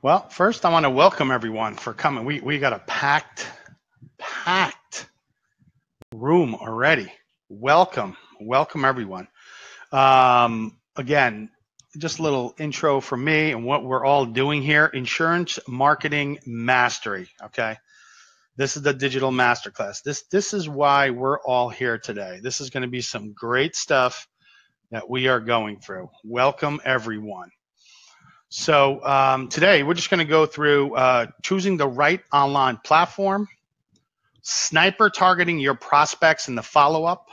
Well, first I want to welcome everyone for coming. We got a packed room already. Welcome everyone. Again, just a little intro from me and what we're all doing here. Insurance marketing mastery. Okay, this is the digital masterclass. This is why we're all here today. This is going to be some great stuff that we are going through. Welcome everyone. So today we're just going to go through choosing the right online platform, sniper targeting your prospects in the follow-up.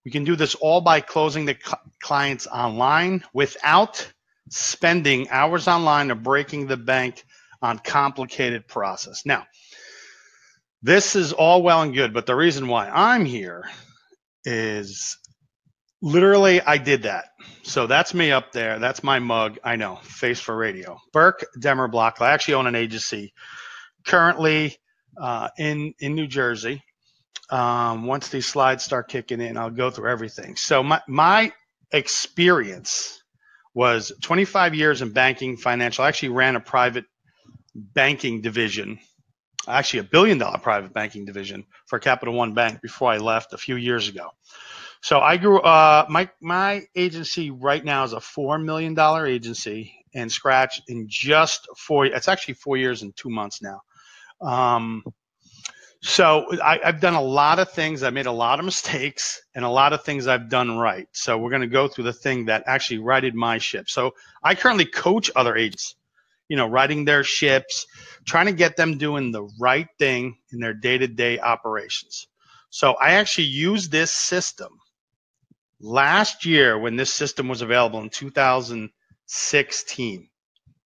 We can do this all by closing the clients online without spending hours online or breaking the bank on complicated process. Now, this is all well and good, but the reason why I'm here is literally, I did that. So that's me up there. That's my mug. I know, face for radio. Burke Demmer Block. I actually own an agency currently in New Jersey. Once these slides start kicking in, I'll go through everything. So my experience was 25 years in banking, financial. I actually ran a private banking division, actually a $1 billion private banking division for Capital One Bank before I left a few years ago. So I grew my agency right now is a $4 million agency and scratch in just it's actually 4 years and 2 months now. So I've done a lot of things. I made a lot of mistakes and a lot of things I've done right. So we're going to go through the thing that actually righted my ship. So I currently coach other agents, righting their ships, trying to get them doing the right thing in their day-to-day operations. So I actually used this system last year when this system was available in 2016.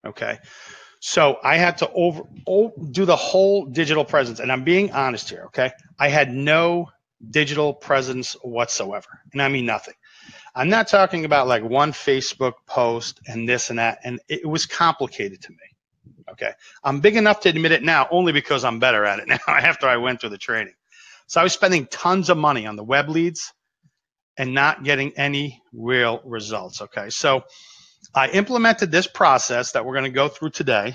Okay. So I had to do the whole digital presence. And I'm being honest here. Okay. I had no digital presence whatsoever. And I mean nothing. I'm not talking about like one Facebook post and this and that. And it was complicated to me. Okay. I'm big enough to admit it now only because I'm better at it now after I went through the training. So I was spending tons of money on the web leads and not getting any real results. Okay, so I implemented this process that we're going to go through today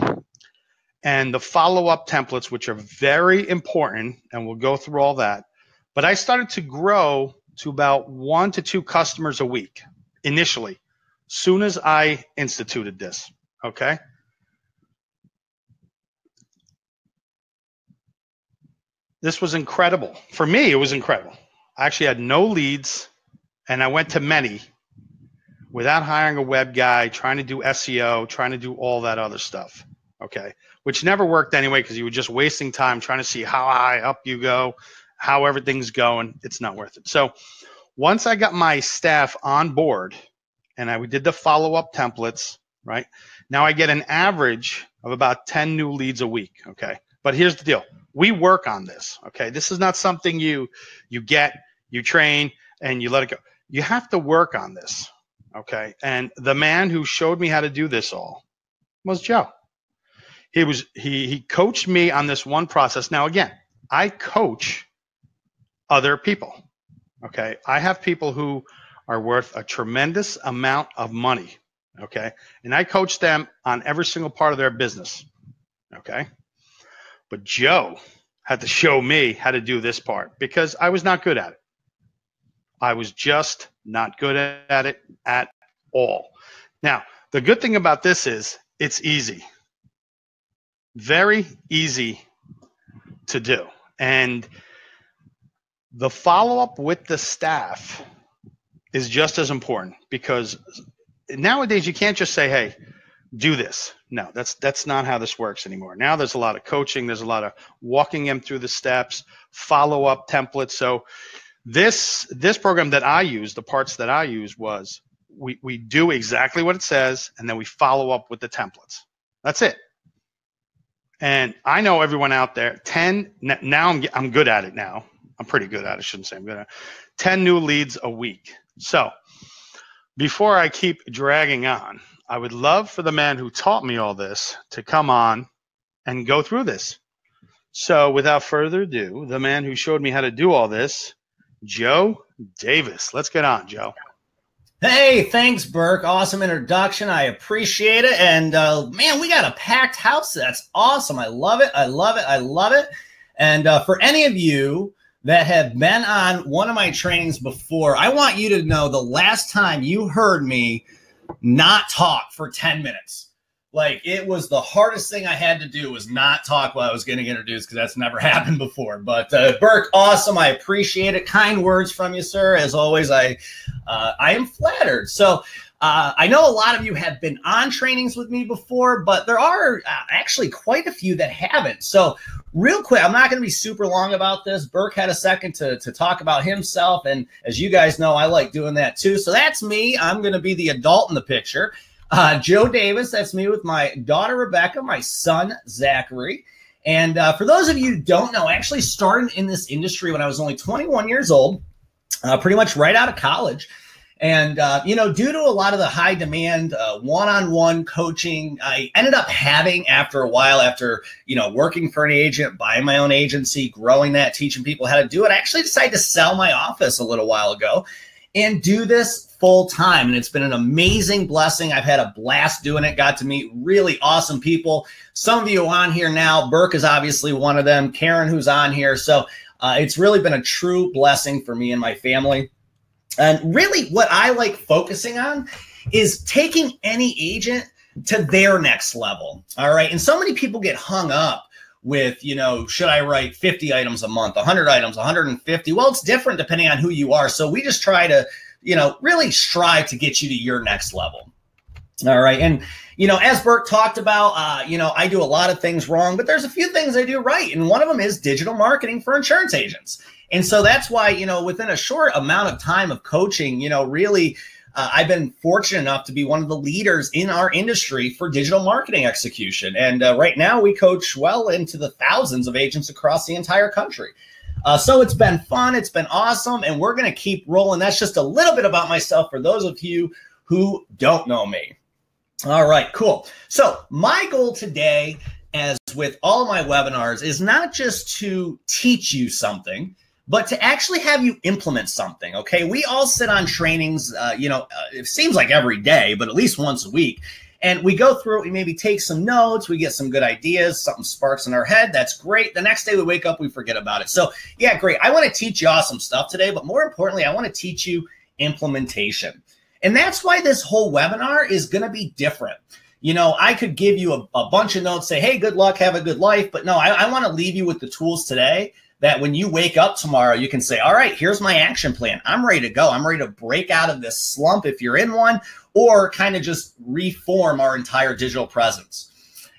and the follow-up templates, which are very important, and we'll go through all that. But I started to grow to about 1 to 2 customers a week initially, soon as I instituted this. Okay. This was incredible. For me, it was incredible. I actually had no leads. And I went to many without hiring a web guy, trying to do SEO, trying to do all that other stuff, okay, which never worked anyway because you were just wasting time trying to see how high up you go, how everything's going. It's not worth it. So once I got my staff on board and we did the follow-up templates, right, now I get an average of about 10 new leads a week, okay? But here's the deal. We work on this, okay? This is not something you get, you train, and you let it go. You have to work on this, okay? And the man who showed me how to do this all was Joe. He coached me on this one process. Now, again, I coach other people, okay? I have people who are worth a tremendous amount of money, okay? And I coach them on every single part of their business, okay? But Joe had to show me how to do this part because I was not good at it. I was just not good at it at all. Now, the good thing about this is it's easy. Very easy to do. And the follow-up with the staff is just as important because nowadays you can't just say, hey, do this. No, that's not how this works anymore. Now there's a lot of coaching. There's a lot of walking them through the steps, follow-up templates. So this program that I use, the parts that I use was we do exactly what it says, and then we follow up with the templates. That's it. And I know everyone out there, 10, now I'm good at it now. I'm pretty good at it. I shouldn't say I'm good at it. 10 new leads a week. So before I keep dragging on, I would love for the man who taught me all this to come on and go through this. So without further ado, the man who showed me how to do all this, Joe Davis. Let's get on, Joe. Hey, thanks, Burke. Awesome introduction. I appreciate it. And man, we got a packed house. That's awesome. I love it. I love it. I love it. And for any of you that have been on one of my trainings before, I want you to know the last time you heard me not talk for 10 minutes. Like, it was the hardest thing I had to do was not talk while I was getting introduced, because that's never happened before. But Burke, awesome. I appreciate it. Kind words from you, sir. As always, I am flattered. So I know a lot of you have been on trainings with me before, but there are actually quite a few that haven't. So real quick, I'm not going to be super long about this. Burke had a second to talk about himself. And as you guys know, I like doing that too. So that's me. I'm going to be the adult in the picture. Joe Davis, that's me with my daughter, Rebecca, my son, Zachary. And for those of you who don't know, I actually started in this industry when I was only 21 years old, pretty much right out of college. And, due to a lot of the high demand one-on-one coaching, I ended up having after a while, after, working for an agent, buying my own agency, growing that, teaching people how to do it, I actually decided to sell my office a little while ago and do this full time. And it's been an amazing blessing. I've had a blast doing it, got to meet really awesome people. Some of you are on here now. Burke is obviously one of them. Karen, who's on here. So it's really been a true blessing for me and my family. And really what I like focusing on is taking any agent to their next level. All right. And so many people get hung up with, should I write 50 items a month, 100 items, 150? Well, it's different depending on who you are. So we just try to, really strive to get you to your next level. All right. And, as Burke talked about, I do a lot of things wrong, but there's a few things I do right. And one of them is digital marketing for insurance agents. And so that's why, within a short amount of time of coaching, really, I've been fortunate enough to be one of the leaders in our industry for digital marketing execution. And right now we coach well into the thousands of agents across the entire country. So it's been fun. It's been awesome. And we're going to keep rolling. That's just a little bit about myself for those of you who don't know me. All right, cool. So my goal today, as with all my webinars, is not just to teach you something, but to actually have you implement something, okay? We all sit on trainings, it seems like every day, but at least once a week. And we go through it, we maybe take some notes, we get some good ideas, something sparks in our head, that's great. The next day we wake up, we forget about it. So yeah, great. I want to teach you awesome stuff today, but more importantly, I want to teach you implementation. And that's why this whole webinar is going to be different. I could give you a bunch of notes, say, hey, good luck, have a good life. But no, I want to leave you with the tools today that when you wake up tomorrow, you can say, all right, here's my action plan. I'm ready to go. I'm ready to break out of this slump if you're in one, or kind of just reform our entire digital presence.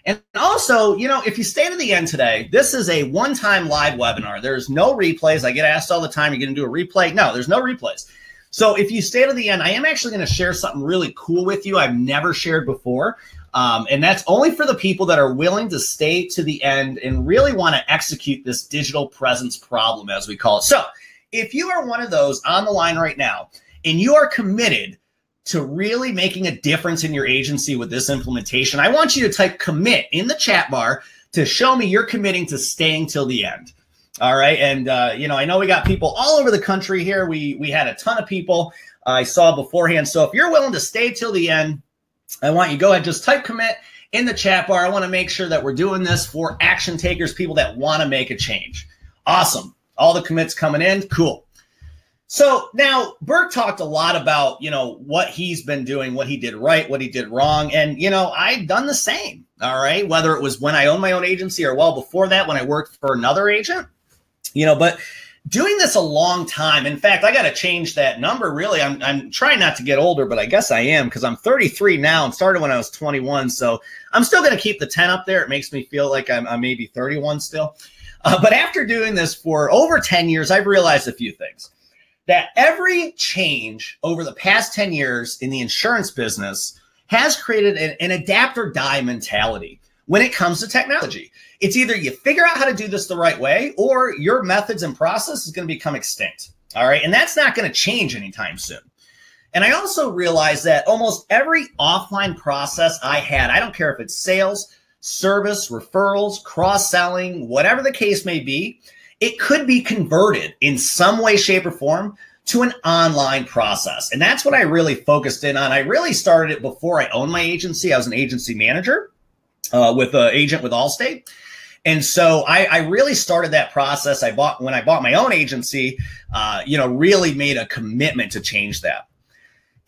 And also, if you stay to the end today, this is a one-time live webinar. There's no replays. I get asked all the time, you're going to do a replay? No, there's no replays. So if you stay to the end, I am actually going to share something really cool with you I've never shared before. And that's only for the people that are willing to stay to the end and really want to execute this digital presence problem, as we call it. So if you are one of those on the line right now, and you are committed to really making a difference in your agency with this implementation, I want you to type commit in the chat bar to show me you're committing to staying till the end. All right. And, I know we got people all over the country here. We had a ton of people I saw beforehand. So if you're willing to stay till the end, I want you to go ahead, just type commit in the chat bar. I want to make sure that we're doing this for action takers, people that want to make a change. Awesome. All the commits coming in. Cool. So now Burke talked a lot about, what he's been doing, what he did right, what he did wrong. And, I've done the same. All right. Whether it was when I owned my own agency or well before that, when I worked for another agent, but doing this a long time. In fact, I got to change that number. Really, I'm trying not to get older, but I guess I am, because I'm 33 now and started when I was 21. So I'm still going to keep the 10 up there. It makes me feel like I'm maybe 31 still. But after doing this for over 10 years, I've realized a few things. That every change over the past 10 years in the insurance business has created an adapt or die mentality when it comes to technology. It's either you figure out how to do this the right way, or your methods and process is going to become extinct. All right. And that's not going to change anytime soon. And I also realized that almost every offline process I had, I don't care if it's sales, service, referrals, cross-selling, whatever the case may be, it could be converted in some way, shape, or form to an online process. And that's what I really focused in on. I really started it before I owned my agency. I was an agency manager with an agent with Allstate. And so I really started that process. When I bought my own agency, really made a commitment to change that.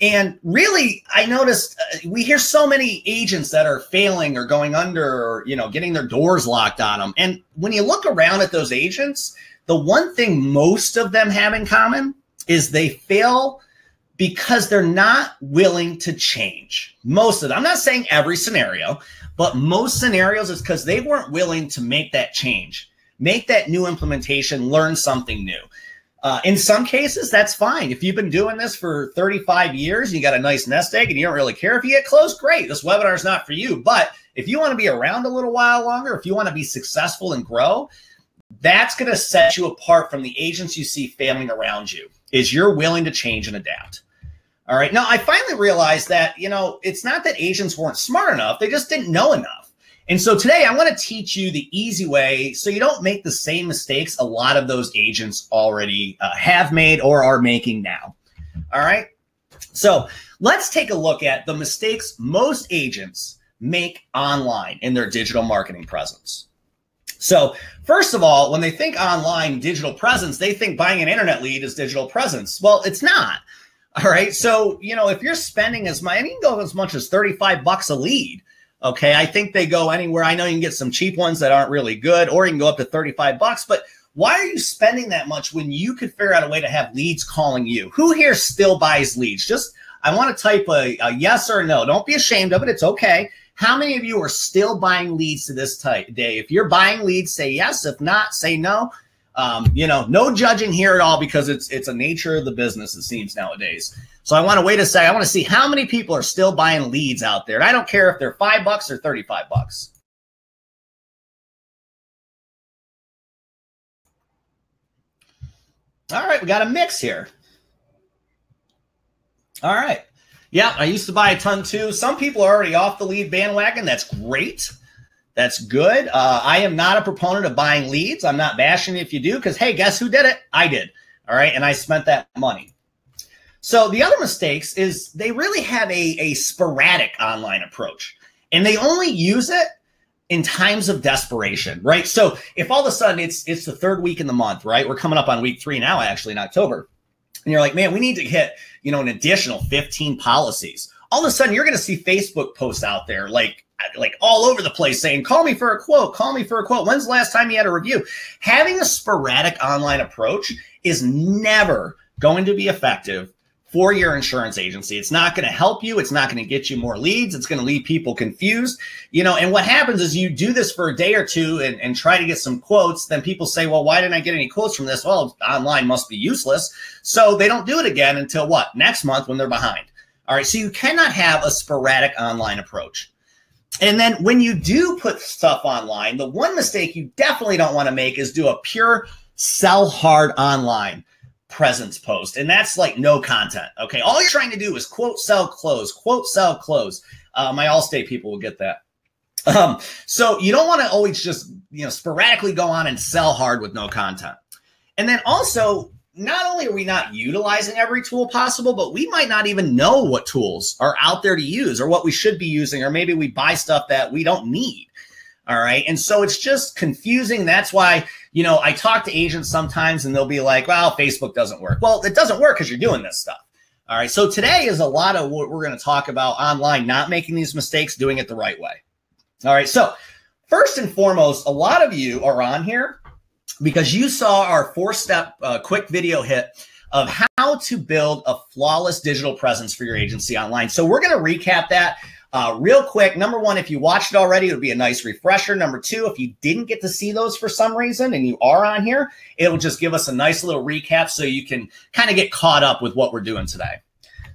And really, I noticed we hear so many agents that are failing or going under or, getting their doors locked on them. And when you look around at those agents, the one thing most of them have in common is they fail because they're not willing to change. Most of them. I'm not saying every scenario, but most scenarios is because they weren't willing to make that change, make that new implementation, learn something new. In some cases, that's fine. If you've been doing this for 35 years, and you got a nice nest egg and you don't really care if you get closed, great. This webinar is not for you. But if you want to be around a little while longer, if you want to be successful and grow, that's going to set you apart from the agents you see failing around you, is you're willing to change and adapt. All right. Now, I finally realized that, it's not that agents weren't smart enough. They just didn't know enough. And so today I want to teach you the easy way so you don't make the same mistakes a lot of those agents already have made or are making now. All right. So let's take a look at the mistakes most agents make online in their digital marketing presence. So first of all, when they think online digital presence, they think buying an internet lead is digital presence. Well, it's not. All right. So, if you're spending as much, and you can go as much as $35 a lead. Okay. I think they go anywhere. I know you can get some cheap ones that aren't really good, or you can go up to $35, but why are you spending that much when you could figure out a way to have leads calling you? Who here still buys leads? I want to type a yes or no. Don't be ashamed of it. It's okay. How many of you are still buying leads to this day? If you're buying leads, say yes. If not, say no. No judging here at all, because it's a nature of the business, it seems nowadays. So I want to wait a second. I want to see how many people are still buying leads out there. And I don't care if they're $5 or $35. All right, we got a mix here. All right. Yeah, I used to buy a ton too. Some people are already off the lead bandwagon. That's great. That's good. I am not a proponent of buying leads. I'm not bashing if you do, because, hey, guess who did it? I did. All right. And I spent that money. So the other mistakes is they really have a sporadic online approach, and they only use it in times of desperation, right? So if all of a sudden it's the third week in the month, right? We're coming up on week 3 now, actually, in October. And you're like, man, we need to hit, an additional 15 policies. All of a sudden you're going to see Facebook posts out there like all over the place saying, call me for a quote, call me for a quote. When's the last time you had a review? Having a sporadic online approach is never going to be effective for your insurance agency. It's not going to help you. It's not going to get you more leads. It's going to leave people confused. And what happens is you do this for a day or two and try to get some quotes. Then people say, well, why didn't I get any quotes from this? Well, online must be useless. So they don't do it again until what? Next month, when they're behind. All right. So you cannot have a sporadic online approach. And then when you do put stuff online, the one mistake you definitely don't want to make is do a pure sell hard online presence post. And that's like no content. Okay. All you're trying to do is quote, sell, close, quote, sell, close. My Allstate people will get that. So you don't want to always just, sporadically go on and sell hard with no content. And then also, not only are we not utilizing every tool possible, but we might not even know what tools are out there to use or what we should be using, or maybe we buy stuff that we don't need. All right. And so it's just confusing. That's why, I talk to agents sometimes and they'll be like, well, Facebook doesn't work. Well, it doesn't work because you're doing this stuff. All right. So today is a lot of what we're going to talk about online, not making these mistakes, doing it the right way. All right. So first and foremost, a lot of you are on here because you saw our 4-step quick video hit of how to build a flawless digital presence for your agency online. So we're going to recap that real quick. Number one, if you watched it already, it would be a nice refresher. Number two, if you didn't get to see those for some reason and you are on here, it'll just give us a nice little recap so you can kind of get caught up with what we're doing today.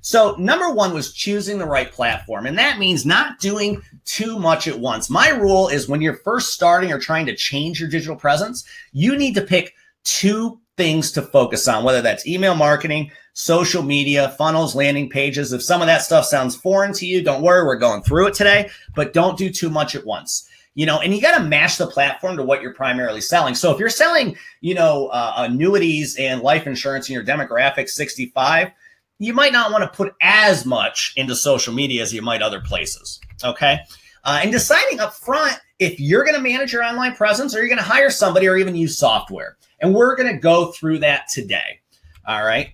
So number one was choosing the right platform. And that means not doing too much at once. My rule is when you're first starting or trying to change your digital presence, you need to pick 2 things to focus on, whether that's email marketing, social media, funnels, landing pages. If some of that stuff sounds foreign to you, don't worry, we're going through it today, but don't do too much at once. and you got to match the platform to what you're primarily selling. So if you're selling, annuities and life insurance in your demographic 65, you might not want to put as much into social media as you might other places. Okay. And deciding up front if you're going to manage your online presence or you're going to hire somebody or even use software. And we're going to go through that today. All right.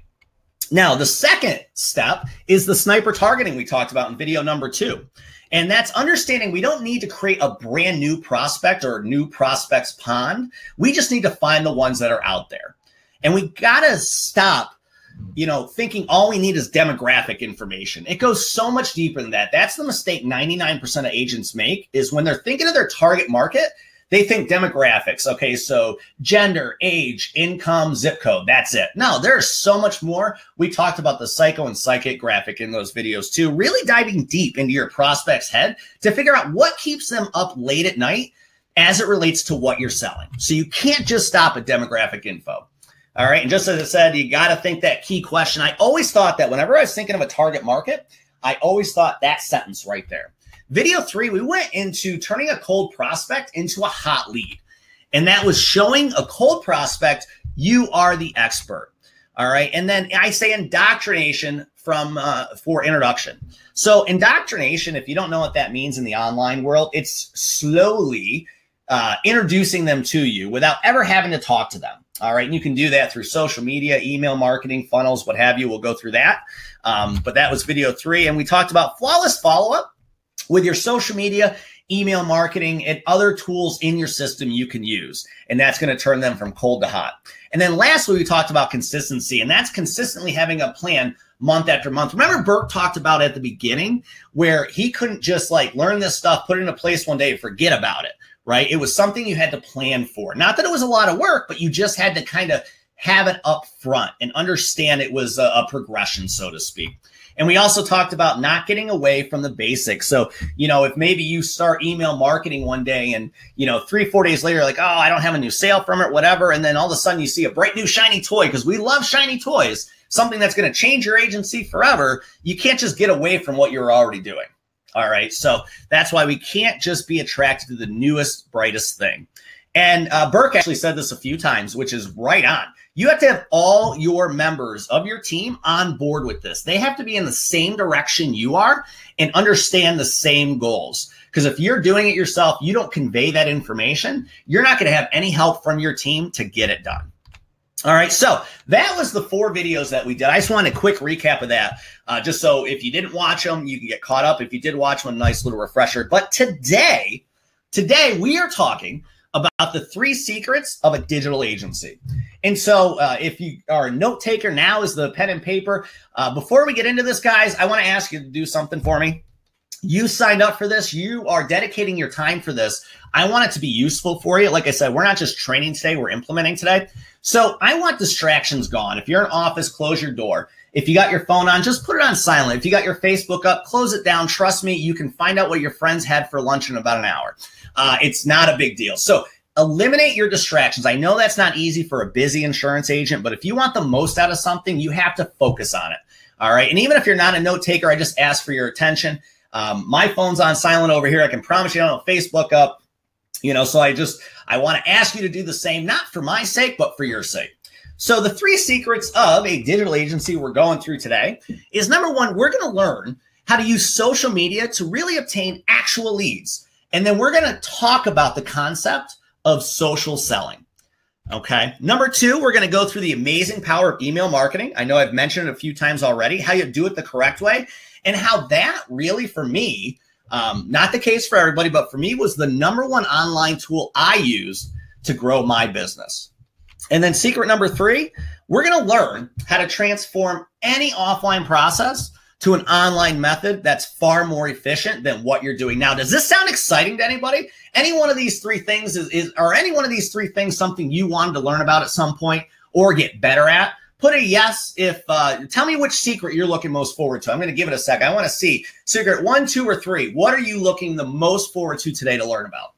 Now, the second step is the sniper targeting we talked about in video number 2. And that's understanding we don't need to create a brand new prospect or new prospects pond. We just need to find the ones that are out there. And we got to stop thinking all we need is demographic information. It goes so much deeper than that. That's the mistake 99% of agents make, is when they're thinking of their target market, they think demographics. Okay, so gender, age, income, zip code, that's it. No, there's so much more. We talked about the psycho and psychic graphic in those videos too, really diving deep into your prospect's head to figure out what keeps them up late at night as it relates to what you're selling. So you can't just stop at demographic info. All right. And just as I said, you got to think that key question. I always thought that whenever I was thinking of a target market, I always thought that sentence right there. Video 3, we went into turning a cold prospect into a hot lead. And that was showing a cold prospect you are the expert. All right. And then I say indoctrination for introduction. So indoctrination, if you don't know what that means in the online world, it's slowly introducing them to you without ever having to talk to them. All right. And you can do that through social media, email marketing, funnels, what have you. We'll go through that. But that was video 3. And we talked about flawless follow-up with your social media, email marketing, and other tools in your system you can use. And that's going to turn them from cold to hot. And then lastly, we talked about consistency. And that's consistently having a plan month after month. Remember Burke talked about at the beginning where he couldn't just learn this stuff, put it into place one day and forget about it. Right? It was something you had to plan for. Not that it was a lot of work, but you just had to kind of have it up front and understand it was a progression, so to speak. And we also talked about not getting away from the basics. So, if maybe you start email marketing one day and, 3-4 days later, like, oh, I don't have a new sale from it, whatever. And then all of a sudden you see a bright new shiny toy, because we love shiny toys, something that's going to change your agency forever. You can't just get away from what you're already doing. All right. So that's why we can't just be attracted to the newest, brightest thing. And Burke actually said this a few times, which is right on. You have to have all your members of your team on board with this. They have to be in the same direction you are and understand the same goals. Because if you're doing it yourself, you don't convey that information, you're not going to have any help from your team to get it done. All right, so that was the 4 videos that we did. I just want a quick recap of that, just so if you didn't watch them, you can get caught up. If you did watch them, a nice little refresher. But today we are talking about the 3 secrets of a digital agency. And so if you are a note taker, now is the pen and paper. Before we get into this, guys, I want to ask you to do something for me. You signed up for this. You are dedicating your time for this. I want it to be useful for you. Like I said, we're not just training today, we're implementing today. So I want distractions gone. If you're in office, close your door. If you got your phone on, just put it on silent. If you got your Facebook up, close it down. Trust me, you can find out what your friends had for lunch in about an hour. It's not a big deal. So eliminate your distractions. I know that's not easy for a busy insurance agent, but if you want the most out of something, you have to focus on it. All right. And even if you're not a note taker, I just ask for your attention. My phone's on silent over here. I can promise you I don't have Facebook up, so I want to ask you to do the same, not for my sake, but for your sake. So the 3 secrets of a digital agency we're going through today is, number 1, we're going to learn how to use social media to really obtain actual leads. And then we're going to talk about the concept of social selling. Okay. Number 2, we're going to go through the amazing power of email marketing. I know I've mentioned it a few times already, how you do it the correct way, and how that really, for me, not the case for everybody, but for me, was the number 1 online tool I used to grow my business. And then secret number 3, we're going to learn how to transform any offline process to an online method that's far more efficient than what you're doing now. Does this sound exciting to anybody? Any one of these 3 things are any one of these 3 things something you wanted to learn about at some point or get better at? Put a yes if, tell me which secret you're looking most forward to. I'm going to give it a second. I want to see secret 1, 2, or 3. What are you looking the most forward to today to learn about?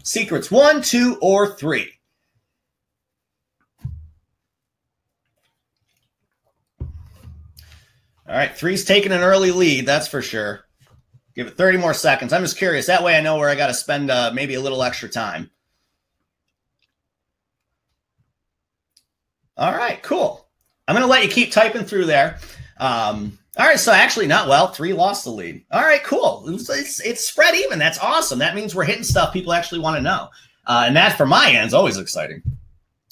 Secrets 1, 2, or 3. All right, 3's taking an early lead, that's for sure. Give it 30 more seconds. I'm just curious. That way I know where I got to spend maybe a little extra time. All right, cool. I'm going to let you keep typing through there. All right, so actually not well. 3 lost the lead. All right, cool. It's spread even. That's awesome. That means we're hitting stuff people actually want to know. And that, from my end, is always exciting.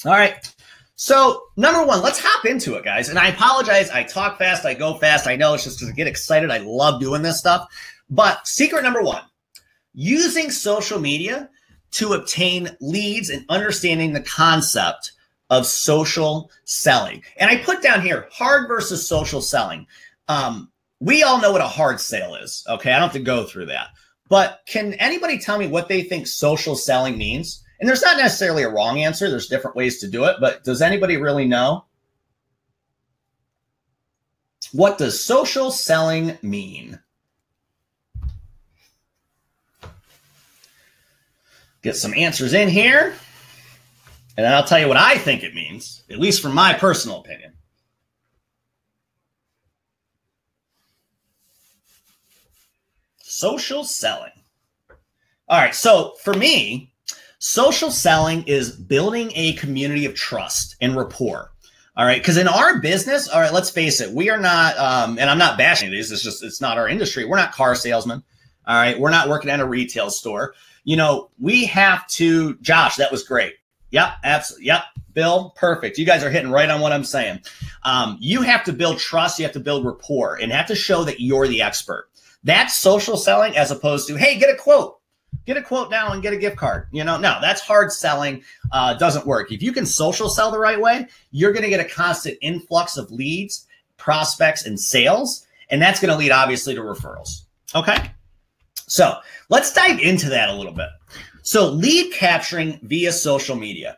All right. So number one, let's hop into it, guys. And I apologize. I talk fast. I go fast. I know it's just because I get excited. I love doing this stuff. But secret number one, using social media to obtain leads and understanding the concept of social selling. And I put down here, hard versus social selling. We all know what a hard sale is. Okay, I don't have to go through that. But can anybody tell me what they think social selling means? And there's not necessarily a wrong answer. There's different ways to do it. But does anybody really know? What does social selling mean? Get some answers in here. And then I'll tell you what I think it means, at least from my personal opinion. Social selling. All right, so for me, social selling is building a community of trust and rapport. All right, because in our business, all right, let's face it, we are not, and I'm not bashing these, it's not our industry. We're not car salesmen. All right, we're not working at a retail store. You know, we have to, Josh, that was great. Yep, absolutely. Yep, Bill, perfect. You guys are hitting right on what I'm saying. You have to build trust. You have to build rapport and have to show that you're the expert. That's social selling as opposed to, hey, get a quote. Get a quote now and get a gift card. You know, no, that's hard selling. Doesn't work. If you can social sell the right way, you're going to get a constant influx of leads, prospects, and sales. And that's going to lead, obviously, to referrals. Okay? So let's dive into that a little bit. So lead capturing via social media.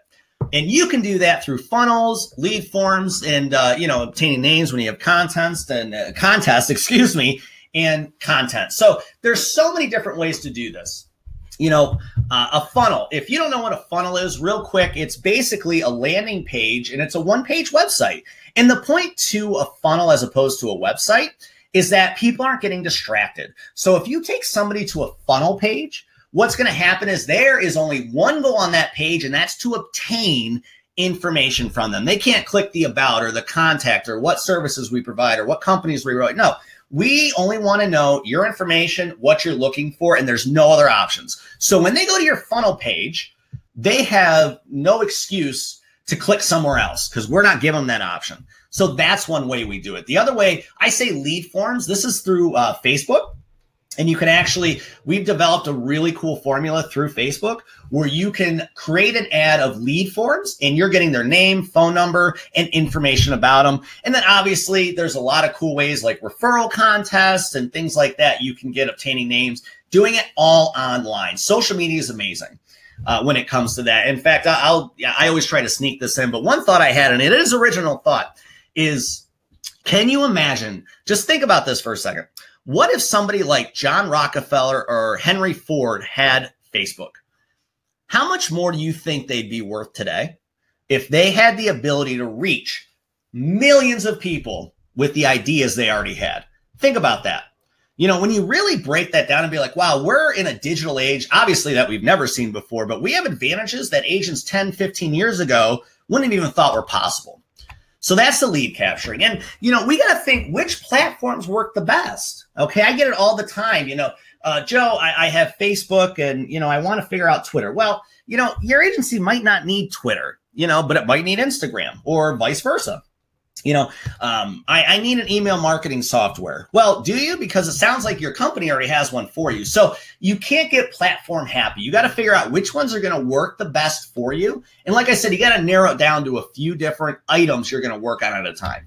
And you can do that through funnels, lead forms, and, obtaining names when you have contests, and content. So there's so many different ways to do this. A funnel, if you don't know what a funnel is, real quick, it's basically a landing page and it's a one-page website. And the point to a funnel as opposed to a website is that people aren't getting distracted. So if you take somebody to a funnel page, what's going to happen is there is only one goal on that page, and that's to obtain information from them. They can't click the about or the contact or what services we provide or what companies we write. No, we only want to know your information, what you're looking for, and there's no other options. So when they go to your funnel page, they have no excuse to click somewhere else because we're not giving them that option. So that's one way we do it. The other way, I say lead forms. This is through Facebook. And you can actually, we've developed a really cool formula through Facebook where you can create an ad of lead forms and you're getting their name, phone number, and information about them. And then obviously there's a lot of cool ways like referral contests and things like that. You can get obtaining names, doing it all online. Social media is amazing when it comes to that. In fact, I always try to sneak this in, but one thought I had, and it is original thought, is can you imagine, just think about this for a second. What if somebody like John Rockefeller or Henry Ford had Facebook? How much more do you think they'd be worth today if they had the ability to reach millions of people with the ideas they already had? Think about that. When you really break that down and be like, wow, we're in a digital age, obviously that we've never seen before, but we have advantages that agents 10, 15 years ago wouldn't have even thought were possible. So that's the lead capturing. And, we got to think which platforms work the best. Okay. I get it all the time. Joe, I have Facebook and, I want to figure out Twitter. Well, your agency might not need Twitter, but it might need Instagram or vice versa. I need an email marketing software. Well, do you? Because it sounds like your company already has one for you. So you can't get platform happy. You got to figure out which ones are going to work the best for you. And like I said, you got to narrow it down to a few different items you're going to work on at a time.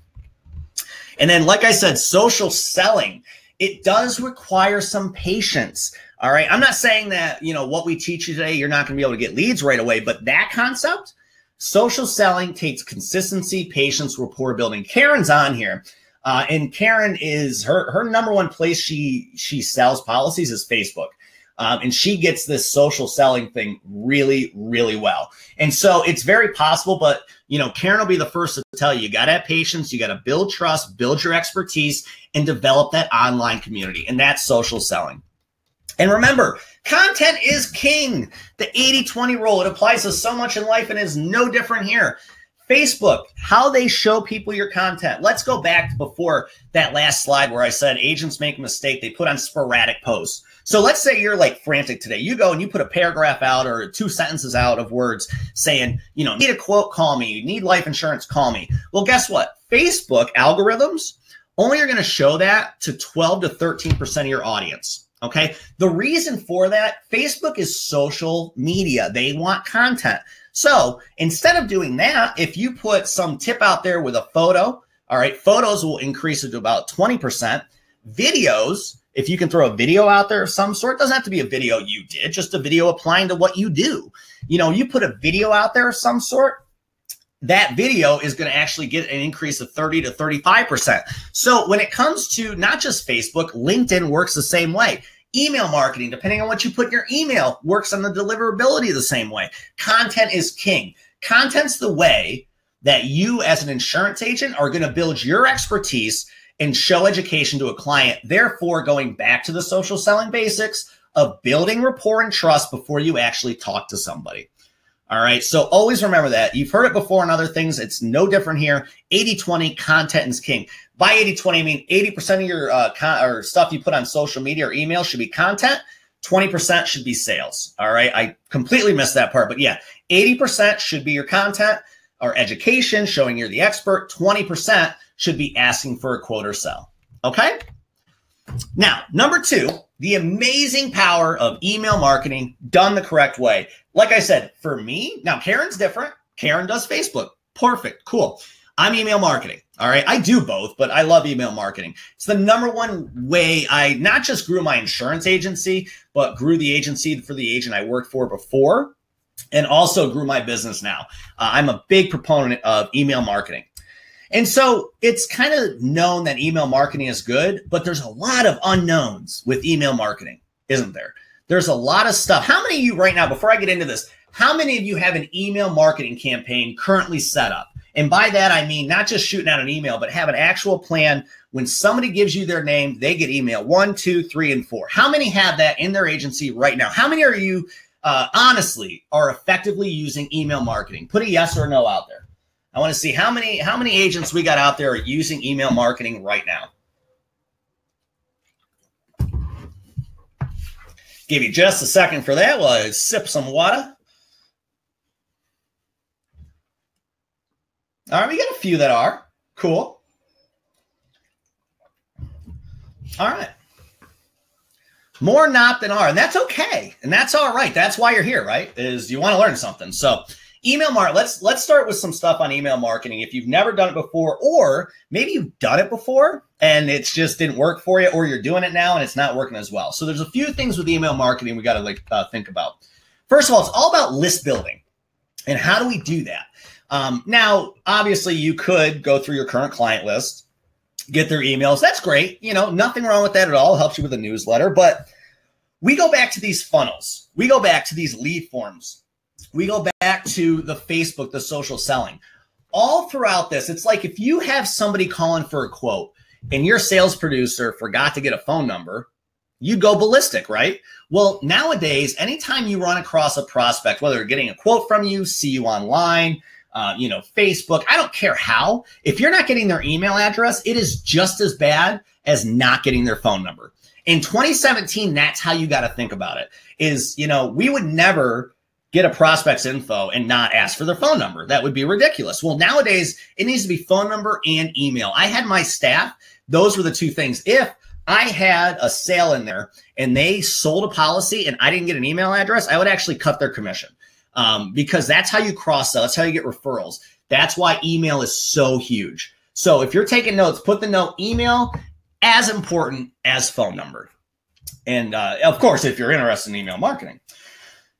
And then, like I said, social selling, it does require some patience. All right. I'm not saying that, what we teach you today, you're not going to be able to get leads right away, but that concept, social selling, takes consistency, patience, rapport building. Karen's on here. And Karen is her number one place she sells policies is Facebook. And she gets this social selling thing really, really well. And so it's very possible, but Karen will be the first to tell you, you got to have patience. You got to build trust, build your expertise, and develop that online community. And that's social selling. And remember, content is king. The 80-20 rule, it applies to so much in life and is no different here. Facebook, how they show people your content. Let's go back to before that last slide where I said agents make a mistake. They put on sporadic posts. So let's say you're like frantic today. You go and you put a paragraph out or 2 sentences out of words saying, need a quote, call me. You need life insurance, call me. Well, guess what? Facebook algorithms only are going to show that to 12 to 13% of your audience. Okay. The reason for that, Facebook is social media. They want content. So instead of doing that, if you put some tip out there with a photo, all right, photos will increase it to about 20%. Videos, if you can throw a video out there of some sort, doesn't have to be a video you did, just a video applying to what you do. You put a video out there of some sort, that video is going to actually get an increase of 30 to 35%. So when it comes to not just Facebook, LinkedIn works the same way. Email marketing, depending on what you put in your email, works on the deliverability the same way. Content is king. Content's the way that you as an insurance agent are going to build your expertise and show education to a client, therefore going back to the social selling basics of building rapport and trust before you actually talk to somebody. All right, so always remember that. You've heard it before in other things. It's no different here. 80-20, content is king. By 80-20, I mean 80% of your or stuff you put on social media or email should be content. 20% should be sales. All right, I completely missed that part. But yeah, 80% should be your content or education, showing you're the expert. 20% should be asking for a quote or sell. Okay? Now, number 2, the amazing power of email marketing done the correct way. Like I said, for me, now Karen's different. Karen does Facebook. Perfect. Cool. I'm email marketing. All right. I do both, but I love email marketing. It's the number one way I not just grew my insurance agency, but grew the agency for the agent I worked for before and also grew my business now. I'm a big proponent of email marketing. And so it's kind of known that email marketing is good, but there's a lot of unknowns with email marketing, isn't there? There's a lot of stuff. How many of you right now, before I get into this, how many of you have an email marketing campaign currently set up? And by that, I mean not just shooting out an email, but have an actual plan. When somebody gives you their name, they get email 1, 2, 3, and 4. How many have that in their agency right now? How many are you honestly are effectively using email marketing? Put a yes or a no out there. I want to see how many agents we got out there are using email marketing right now. Give you just a second for that while I sip some water. All right, we got a few that are. Cool. All right. More not than are, and that's okay. And that's all right. That's why you're here, right? Is you want to learn something. So email marketing, let's start with some stuff on email marketing. If you've never done it before, or maybe you've done it before and it just didn't work for you, or you're doing it now and it's not working as well. So there's a few things with email marketing we got to think about. First of all, it's all about list building. And how do we do that? Now, obviously, you could go through your current client list, get their emails. That's great. Nothing wrong with that at all. It helps you with a newsletter. But we go back to these funnels. We go back to these lead forms. We go back to the Facebook, the social selling. All throughout this, it's like if you have somebody calling for a quote and your sales producer forgot to get a phone number, you go ballistic, right? Well, nowadays, anytime you run across a prospect, whether they're getting a quote from you, see you online, Facebook, I don't care how. If you're not getting their email address, it is just as bad as not getting their phone number. In 2017, that's how you got to think about it is, we would never get a prospect's info and not ask for their phone number. That would be ridiculous. Well, nowadays, it needs to be phone number and email. I had my staff. Those were the two things. If I had a sale in there and they sold a policy and I didn't get an email address, I would actually cut their commission. Because that's how you cross-sell. That's how you get referrals. That's why email is so huge. So if you're taking notes, put the note email as important as phone number. And of course, if you're interested in email marketing.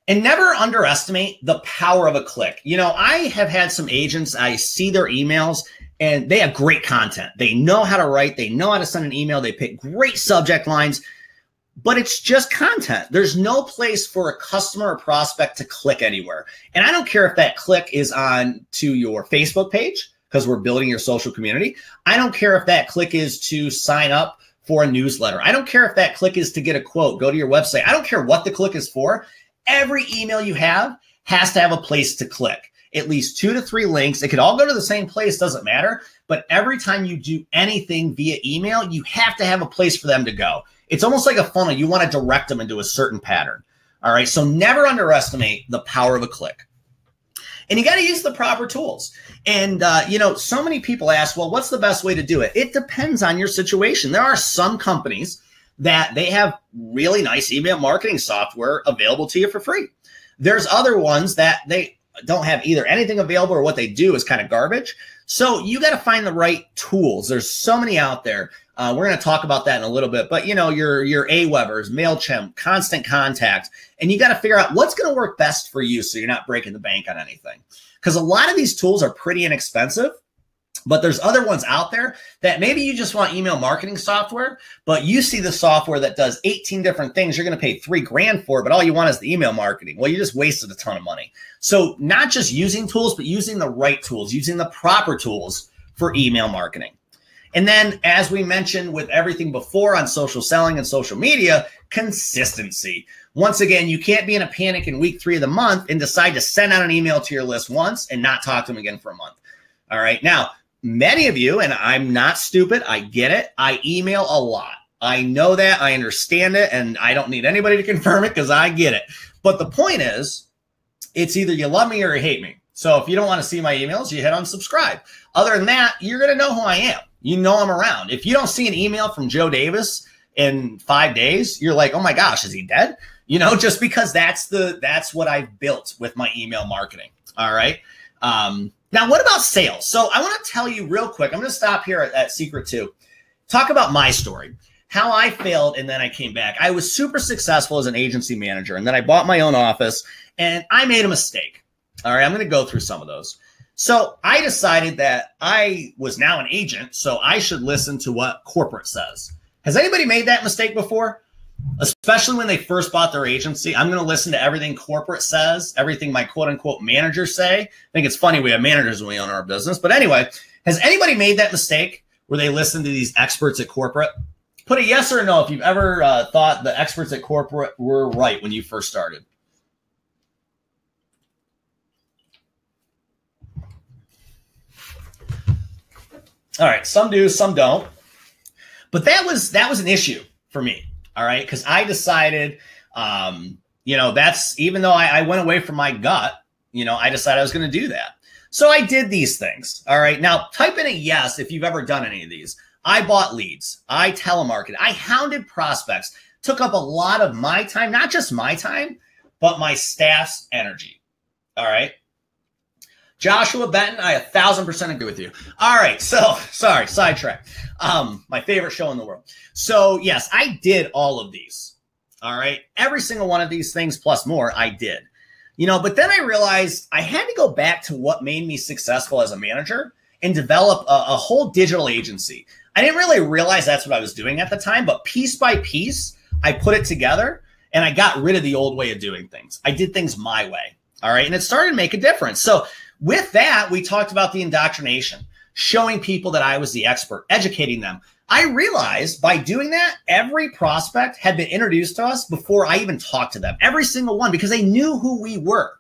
And never underestimate the power of a click. I have had some agents, I see their emails and they have great content. They know how to write. They know how to send an email. They pick great subject lines. but it's just content. There's no place for a customer or prospect to click anywhere. And I don't care if that click is on to your Facebook page, because we're building your social community. I don't care if that click is to sign up for a newsletter. I don't care if that click is to get a quote, go to your website. I don't care what the click is for. Every email you have has to have a place to click. At least 2 to 3 links. It could all go to the same place, doesn't matter. But every time you do anything via email, you have to have a place for them to go. It's almost like a funnel. You want to direct them into a certain pattern. All right. So never underestimate the power of a click. And you got to use the proper tools. And, so many people ask, well, what's the best way to do it? It depends on your situation. There are some companies that they have really nice email marketing software available to you for free. There's other ones that they don't have either anything available or what they do is kind of garbage. So you got to find the right tools. There's so many out there. We're going to talk about that in a little bit, but your Aweber's, MailChimp, Constant Contact, and you got to figure out what's going to work best for you so you're not breaking the bank on anything. Because a lot of these tools are pretty inexpensive, but there's other ones out there that maybe you just want email marketing software, but you see the software that does 18 different things. You're going to pay $3,000 for it, but all you want is the email marketing. Well, you just wasted a ton of money. So not just using tools, but using the right tools, using the proper tools for email marketing. And then, as we mentioned with everything before on social selling and social media, consistency. Once again, you can't be in a panic in week 3 of the month and decide to send out an email to your list once and not talk to them again for a month. All right. Now, many of you, and I'm not stupid, I get it. I email a lot. I know that. I understand it. And I don't need anybody to confirm it because I get it. But the point is, it's either you love me or you hate me. So if you don't want to see my emails, you hit unsubscribe. Other than that, you're going to know who I am. You know I'm around. If you don't see an email from Joe Davis in 5 days, you're like, oh my gosh, is he dead? Just because that's what I've built with my email marketing. All right. Now, what about sales? So I want to tell you real quick. I'm going to stop here at Secret 2. Talk about my story, how I failed, and then I came back. I was super successful as an agency manager, and then I bought my own office, and I made a mistake. All right, I'm going to go through some of those. So I decided that I was now an agent, so I should listen to what corporate says. Has anybody made that mistake before? Especially when they first bought their agency. I'm going to listen to everything corporate says, everything my quote unquote managers say. I think it's funny we have managers when we own our business. But anyway, has anybody made that mistake where they listen to these experts at corporate? Put a yes or a no if you've ever thought the experts at corporate were right when you first started. All right, some do, some don't. But that was an issue for me. All right. Because I decided, that's even though I went away from my gut, I decided I was going to do that. So I did these things. All right. Now type in a yes if you've ever done any of these. I bought leads. I telemarketed. I hounded prospects. Took up a lot of my time, not just my time, but my staff's energy. All right. Joshua Benton, I 1,000% agree with you. All right, so sorry, sidetrack. My favorite show in the world. So yes, I did all of these. All right, every single one of these things plus more, I did. But then I realized I had to go back to what made me successful as a manager and develop a whole digital agency. I didn't really realize that's what I was doing at the time, but piece by piece, I put it together and I got rid of the old way of doing things. I did things my way. All right, and it started to make a difference. So with that, we talked about the indoctrination, showing people that I was the expert, educating them. I realized by doing that, every prospect had been introduced to us before I even talked to them, every single one, because they knew who we were.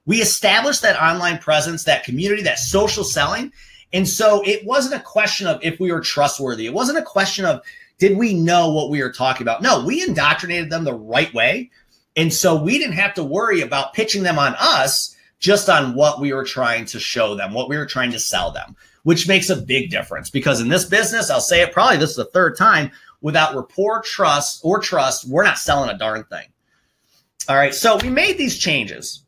We established that online presence, that community, that social selling. And so it wasn't a question of if we were trustworthy. It wasn't a question of did we know what we were talking about. No, we indoctrinated them the right way. And so we didn't have to worry about pitching them on us, just on what we were trying to show them, what we were trying to sell them, which makes a big difference. Because in this business, I'll say it probably this is the 3rd time, without rapport, trust, we're not selling a darn thing. All right, so we made these changes,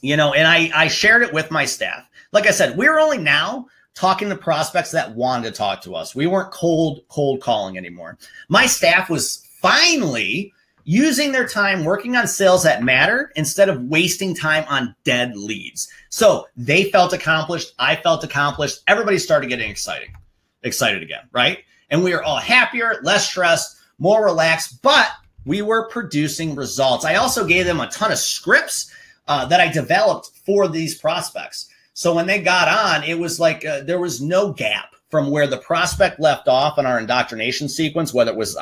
and I shared it with my staff. Like I said, we're only now talking to prospects that wanted to talk to us. We weren't cold calling anymore. My staff was finally using their time working on sales that mattered instead of wasting time on dead leads. So they felt accomplished. I felt accomplished. Everybody started getting excited again, right? And we are all happier, less stressed, more relaxed. But we were producing results. I also gave them a ton of scripts that I developed for these prospects. So when they got on, it was like there was no gap from where the prospect left off in our indoctrination sequence, whether it was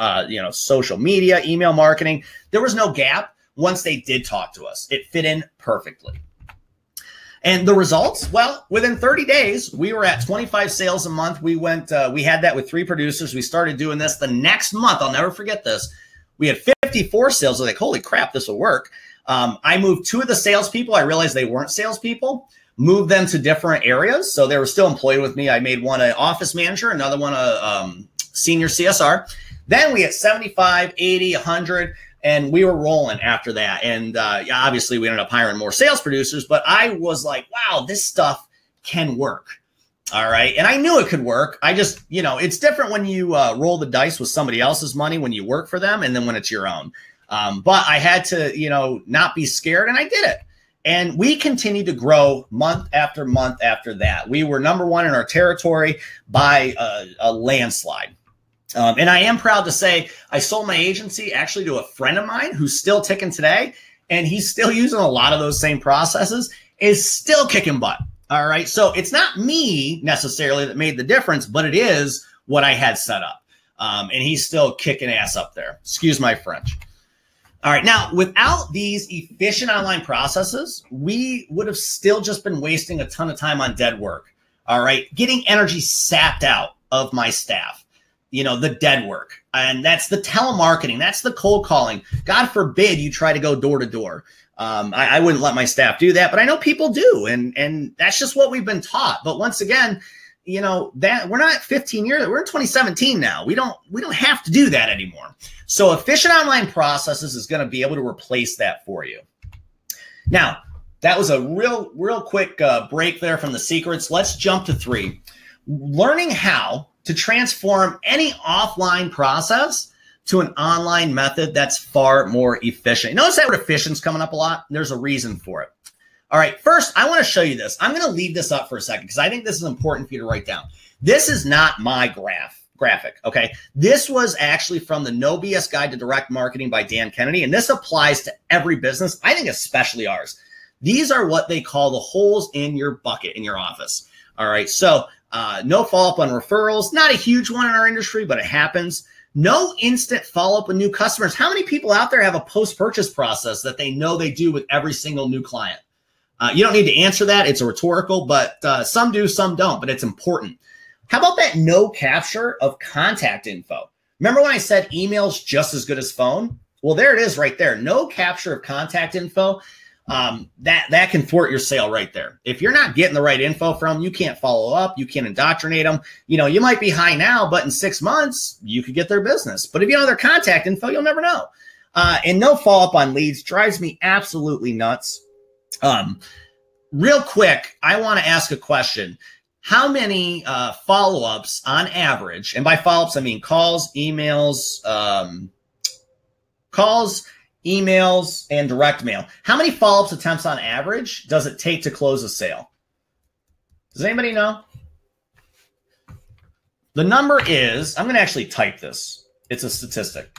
social media, email marketing. There was no gap once they did talk to us. It fit in perfectly. And the results, well, within 30 days, we were at 25 sales a month. We had that with 3 producers. We started doing this the next month. I'll never forget this. We had 54 sales. I was like, holy crap, this will work. I moved 2 of the salespeople. I realized they weren't salespeople, moved them to different areas. So they were still employed with me. I made one an office manager, another one a senior CSR. Then we had 75, 80, 100. And we were rolling after that. And obviously, we ended up hiring more sales producers. But I was like, wow, this stuff can work. All right. And I knew it could work. I just, it's different when you roll the dice with somebody else's money when you work for them and then when it's your own. But I had to, not be scared. And I did it. And we continued to grow month after month after that. We were number 1 in our territory by a landslide. And I am proud to say I sold my agency actually to a friend of mine who's still ticking today, and he's still using a lot of those same processes, is still kicking butt. All right. So it's not me necessarily that made the difference, but it is what I had set up. And he's still kicking ass up there. Excuse my French. All right. Now, without these efficient online processes, we would have still just been wasting a ton of time on dead work. All right. Getting energy sapped out of my staff. The dead work. And that's the telemarketing. That's the cold calling. God forbid you try to go door to door. I wouldn't let my staff do that, but I know people do. And that's just what we've been taught. But once again, that we're not 15 years. We're in 2017 now. We don't have to do that anymore. So efficient online processes is going to be able to replace that for you. Now, that was a real quick break there from the secrets. Let's jump to 3. Learning how to transform any offline process to an online method that's far more efficient. Notice that word efficient's coming up a lot. There's a reason for it. All right, first, I want to show you this. I'm going to leave this up for a second because I think this is important for you to write down. This is not my graphic, okay? This was actually from the No BS Guide to Direct Marketing by Dan Kennedy, and this applies to every business, I think especially ours. These are what they call the holes in your bucket in your office. All right, so no follow-up on referrals. Not a huge one in our industry, but it happens. No instant follow-up with new customers. How many people out there have a post-purchase process that they know they do with every single new client? You don't need to answer that. It's a rhetorical, but some do, some don't, but it's important. How about that no capture of contact info? Remember when I said email's just as good as phone? Well, there it is right there. No capture of contact info. That can thwart your sale right there. If you're not getting the right info from them, you can't follow up. You can't indoctrinate them. You might be high now, but in 6 months, you could get their business. But if you don't have their contact info, you'll never know. And no follow-up on leads drives me absolutely nuts. Real quick, I want to ask a question. How many follow-ups on average, and by follow-ups, I mean calls, emails, and direct mail. How many follow-ups attempts on average does it take to close a sale? Does anybody know? The number is, I'm going to actually type this. It's a statistic.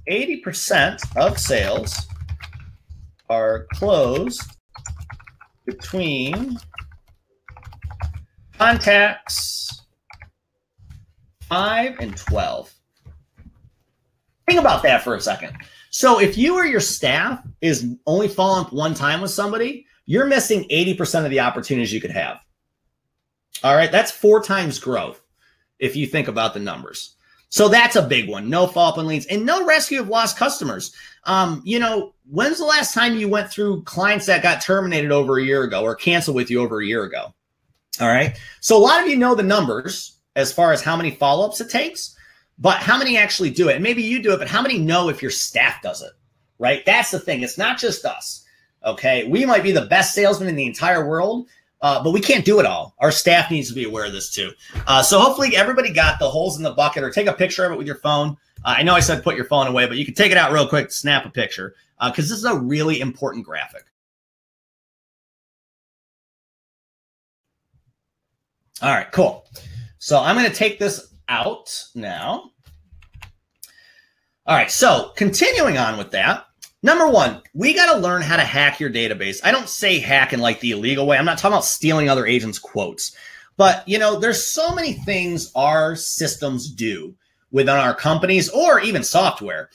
80% of sales are closed between contacts 5 and 12. Think about that for a second. So if you or your staff is only following up one time with somebody, you're missing 80% of the opportunities you could have. All right, that's 4 times growth if you think about the numbers. So that's a big one. No follow-up on leads and no rescue of lost customers. When's the last time you went through clients that got terminated over a year ago or canceled with you over a year ago? All right. So a lot of you know the numbers as far as how many follow-ups it takes. But how many actually do it? And maybe you do it, but how many know if your staff does it, right? That's the thing. It's not just us, okay? We might be the best salesman in the entire world, but we can't do it all. Our staff needs to be aware of this too. So hopefully everybody got the holes in the bucket, or take a picture of it with your phone. I know I said put your phone away, but you can take it out real quick, snap a picture, because this is a really important graphic. All right, cool. So I'm going to take this out now. All right, so continuing on with that, number one, we got to learn how to hack your database. I don't say hack in like the illegal way. I'm not talking about stealing other agents' quotes. But, you know, there's so many things our systems do within our companies or even software.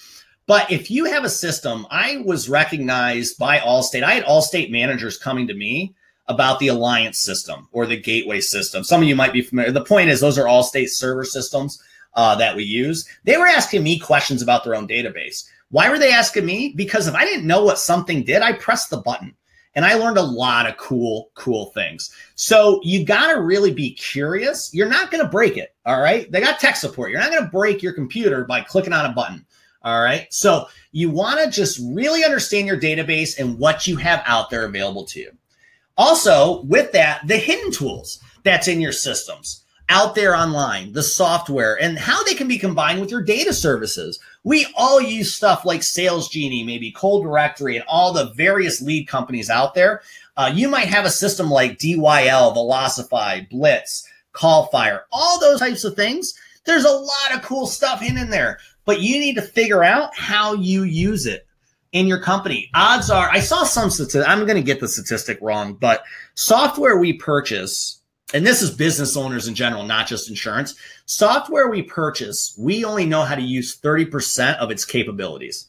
But if you have a system, I was recognized by Allstate. I had Allstate managers coming to me about the Alliance system or the Gateway system. Some of you might be familiar. The point is those are Allstate server systems that we use. They were asking me questions about their own database. Why were they asking me? Because if I didn't know what something did, I pressed the button. And I learned a lot of cool things. So you got to really be curious. You're not going to break it. All right. They got tech support. You're not going to break your computer by clicking on a button. All right. So you want to just really understand your database and what you have out there available to you. Also, with that, the hidden tools that's in your systems out there online, the software, and how they can be combined with your data services. We all use stuff like Sales Genie, maybe Cold Directory, and all the various lead companies out there. You might have a system like DYL, Velocify, Blitz, Callfire, all those types of things. There's a lot of cool stuff in there, but you need to figure out how you use it in your company. Odds are, I saw some statistics, I'm going to get the statistic wrong, but software we purchase, and this is business owners in general, not just insurance, software we purchase, we only know how to use 30% of its capabilities.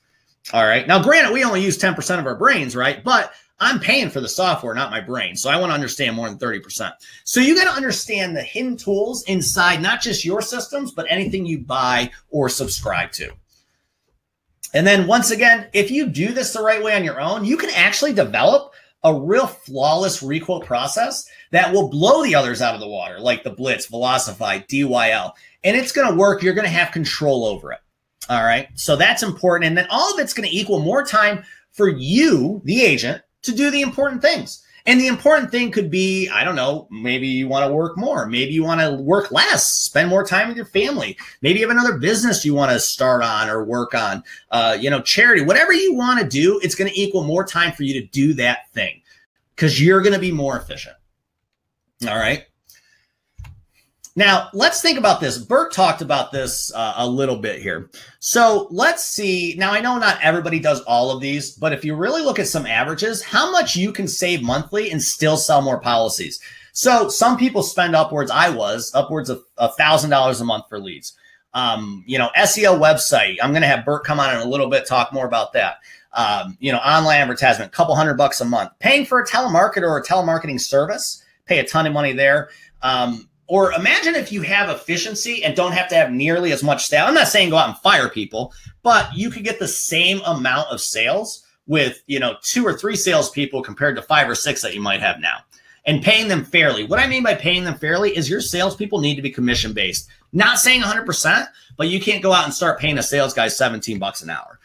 All right. Now, granted, we only use 10% of our brains, right? But I'm paying for the software, not my brain. So I want to understand more than 30%. So you got to understand the hidden tools inside, not just your systems, but anything you buy or subscribe to. And then once again, if you do this the right way on your own, you can actually develop a real flawless requote process that will blow the others out of the water, like the Blitz, Velocify, DYL. And it's going to work. You're going to have control over it. All right. So that's important. And then all of it's going to equal more time for you, the agent, to do the important things. And the important thing could be, I don't know, maybe you want to work more. Maybe you want to work less, spend more time with your family. Maybe you have another business you want to start on or work on, charity, whatever you want to do, it's going to equal more time for you to do that thing because you're going to be more efficient. All right. Now, let's think about this. Bert talked about this a little bit here. So let's see. Now, I know not everybody does all of these, but if you really look at some averages, how much you can save monthly and still sell more policies. So some people spend upwards of $1,000 a month for leads. SEO website. I'm going to have Bert come on in a little bit, talk more about that. Online advertisement, a couple $100 a month. Paying for a telemarketer or a telemarketing service, pay a ton of money there. Or imagine if you have efficiency and don't have to have nearly as much sales. I'm not saying go out and fire people, but you could get the same amount of sales with, 2 or 3 salespeople compared to 5 or 6 that you might have now, and paying them fairly. What I mean by paying them fairly is your salespeople need to be commission based. Not saying 100%, but you can't go out and start paying a sales guy $17 an hour.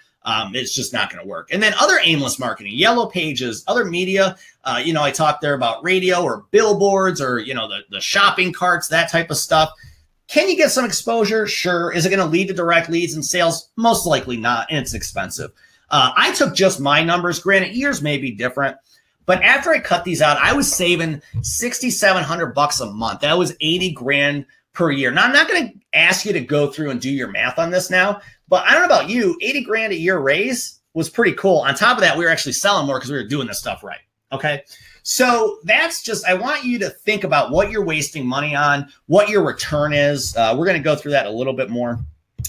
It's just not going to work. And then other aimless marketing, yellow pages, other media. I talked there about radio or billboards or, the shopping carts, that type of stuff. Can you get some exposure? Sure. Is it going to lead to direct leads and sales? Most likely not. And it's expensive. I took just my numbers. Granted, yours may be different. But after I cut these out, I was saving $6,700 a month. That was 80 grand per year. Now, I'm not going to ask you to go through and do your math on this now, but I don't know about you, 80 grand a year raise was pretty cool. On top of that, we were actually selling more because we were doing this stuff right. Okay. So that's just, I want you to think about what you're wasting money on, what your return is. We're going to go through that a little bit more,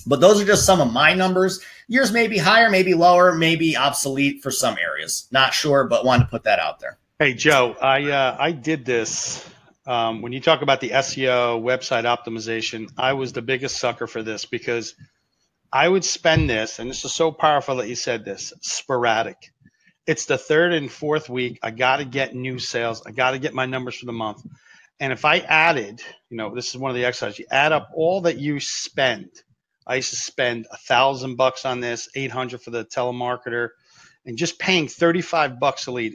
but those are just some of my numbers. Yours may be higher, maybe lower, maybe obsolete for some areas. Not sure, but wanted to put that out there. Hey, Joe, I did this. When you talk about the SEO website optimization, I was the biggest sucker for this because I would spend this, and this is so powerful that you said this, sporadic. It's the 3rd and 4th week. I got to get new sales. I got to get my numbers for the month. And if I added, this is one of the exercises, you add up all that you spend. I used to spend $1,000 on this, $800 for the telemarketer, and just paying $35 a lead.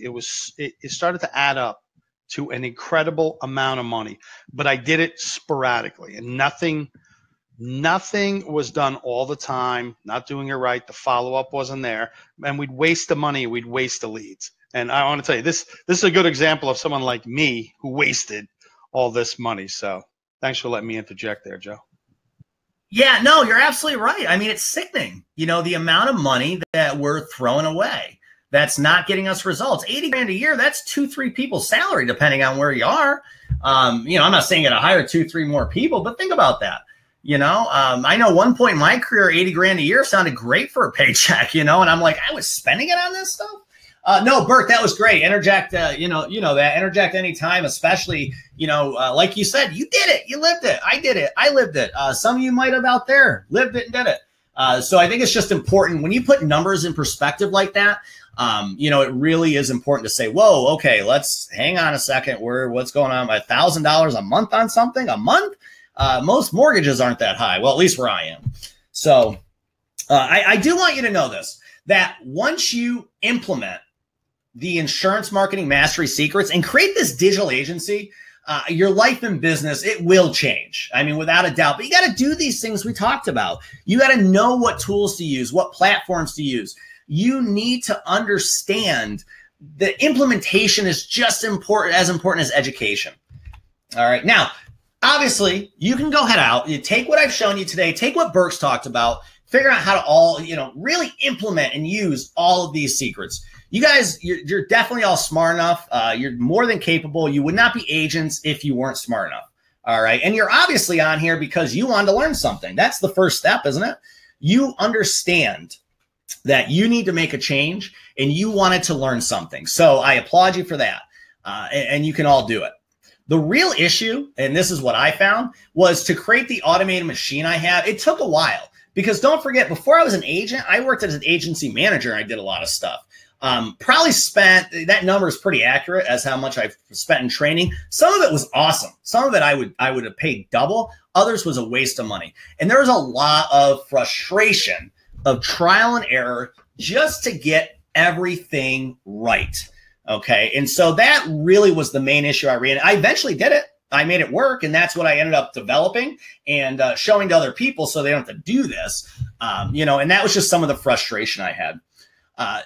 It started to add up to an incredible amount of money, but I did it sporadically, and nothing was done all the time, not doing it right. The follow-up wasn't there, and we'd waste the money. We'd waste the leads. And I want to tell you, this is a good example of someone like me who wasted all this money. So thanks for letting me interject there, Joe. Yeah, no, you're absolutely right. I mean, it's sickening, the amount of money that we're throwing away that's not getting us results. 80 grand a year, that's 2-3 people's salary, depending on where you are. I'm not saying you got to hire 2-3 more people, but think about that. I know one point in my career, 80 grand a year sounded great for a paycheck, and I'm like, I was spending it on this stuff. No, Bert, that was great. Interject, that. Interject anytime, especially, like you said, you did it. You lived it. I did it. I lived it. Some of you might have out there lived it and did it. So I think it's just important when you put numbers in perspective like that. It really is important to say, whoa, okay, let's hang on a second. What's going on? $1,000 a month on something a month? Most mortgages aren't that high. Well, at least where I am. So I do want you to know this, that once you implement the insurance marketing mastery secrets and create this digital agency, your life and business, it will change. I mean, without a doubt, but you got to do these things we talked about. You got to know what tools to use, what platforms to use. You need to understand the implementation is just as important as education. All right. Now, obviously, you can go head out. You take what I've shown you today, take what Burke's talked about, figure out how to all, really implement and use all of these secrets. You guys, you're definitely all smart enough. You're more than capable. You would not be agents if you weren't smart enough. All right. And you're obviously on here because you wanted to learn something. That's the first step, isn't it? You understand that you need to make a change and you wanted to learn something. So I applaud you for that. And you can all do it. The real issue, and this is what I found, was to create the automated machine I have. It took a while because don't forget, before I was an agent, I worked as an agency manager and I did a lot of stuff. Probably spent, that number is pretty accurate as how much I've spent in training. Some of it was awesome. Some of it I would have paid double. Others was a waste of money. And there was a lot of frustration of trial and error just to get everything right. Okay. And so that really was the main issue I ran. I eventually did it. I made it work. And that's what I ended up developing and showing to other people so they don't have to do this. And that was just some of the frustration I had.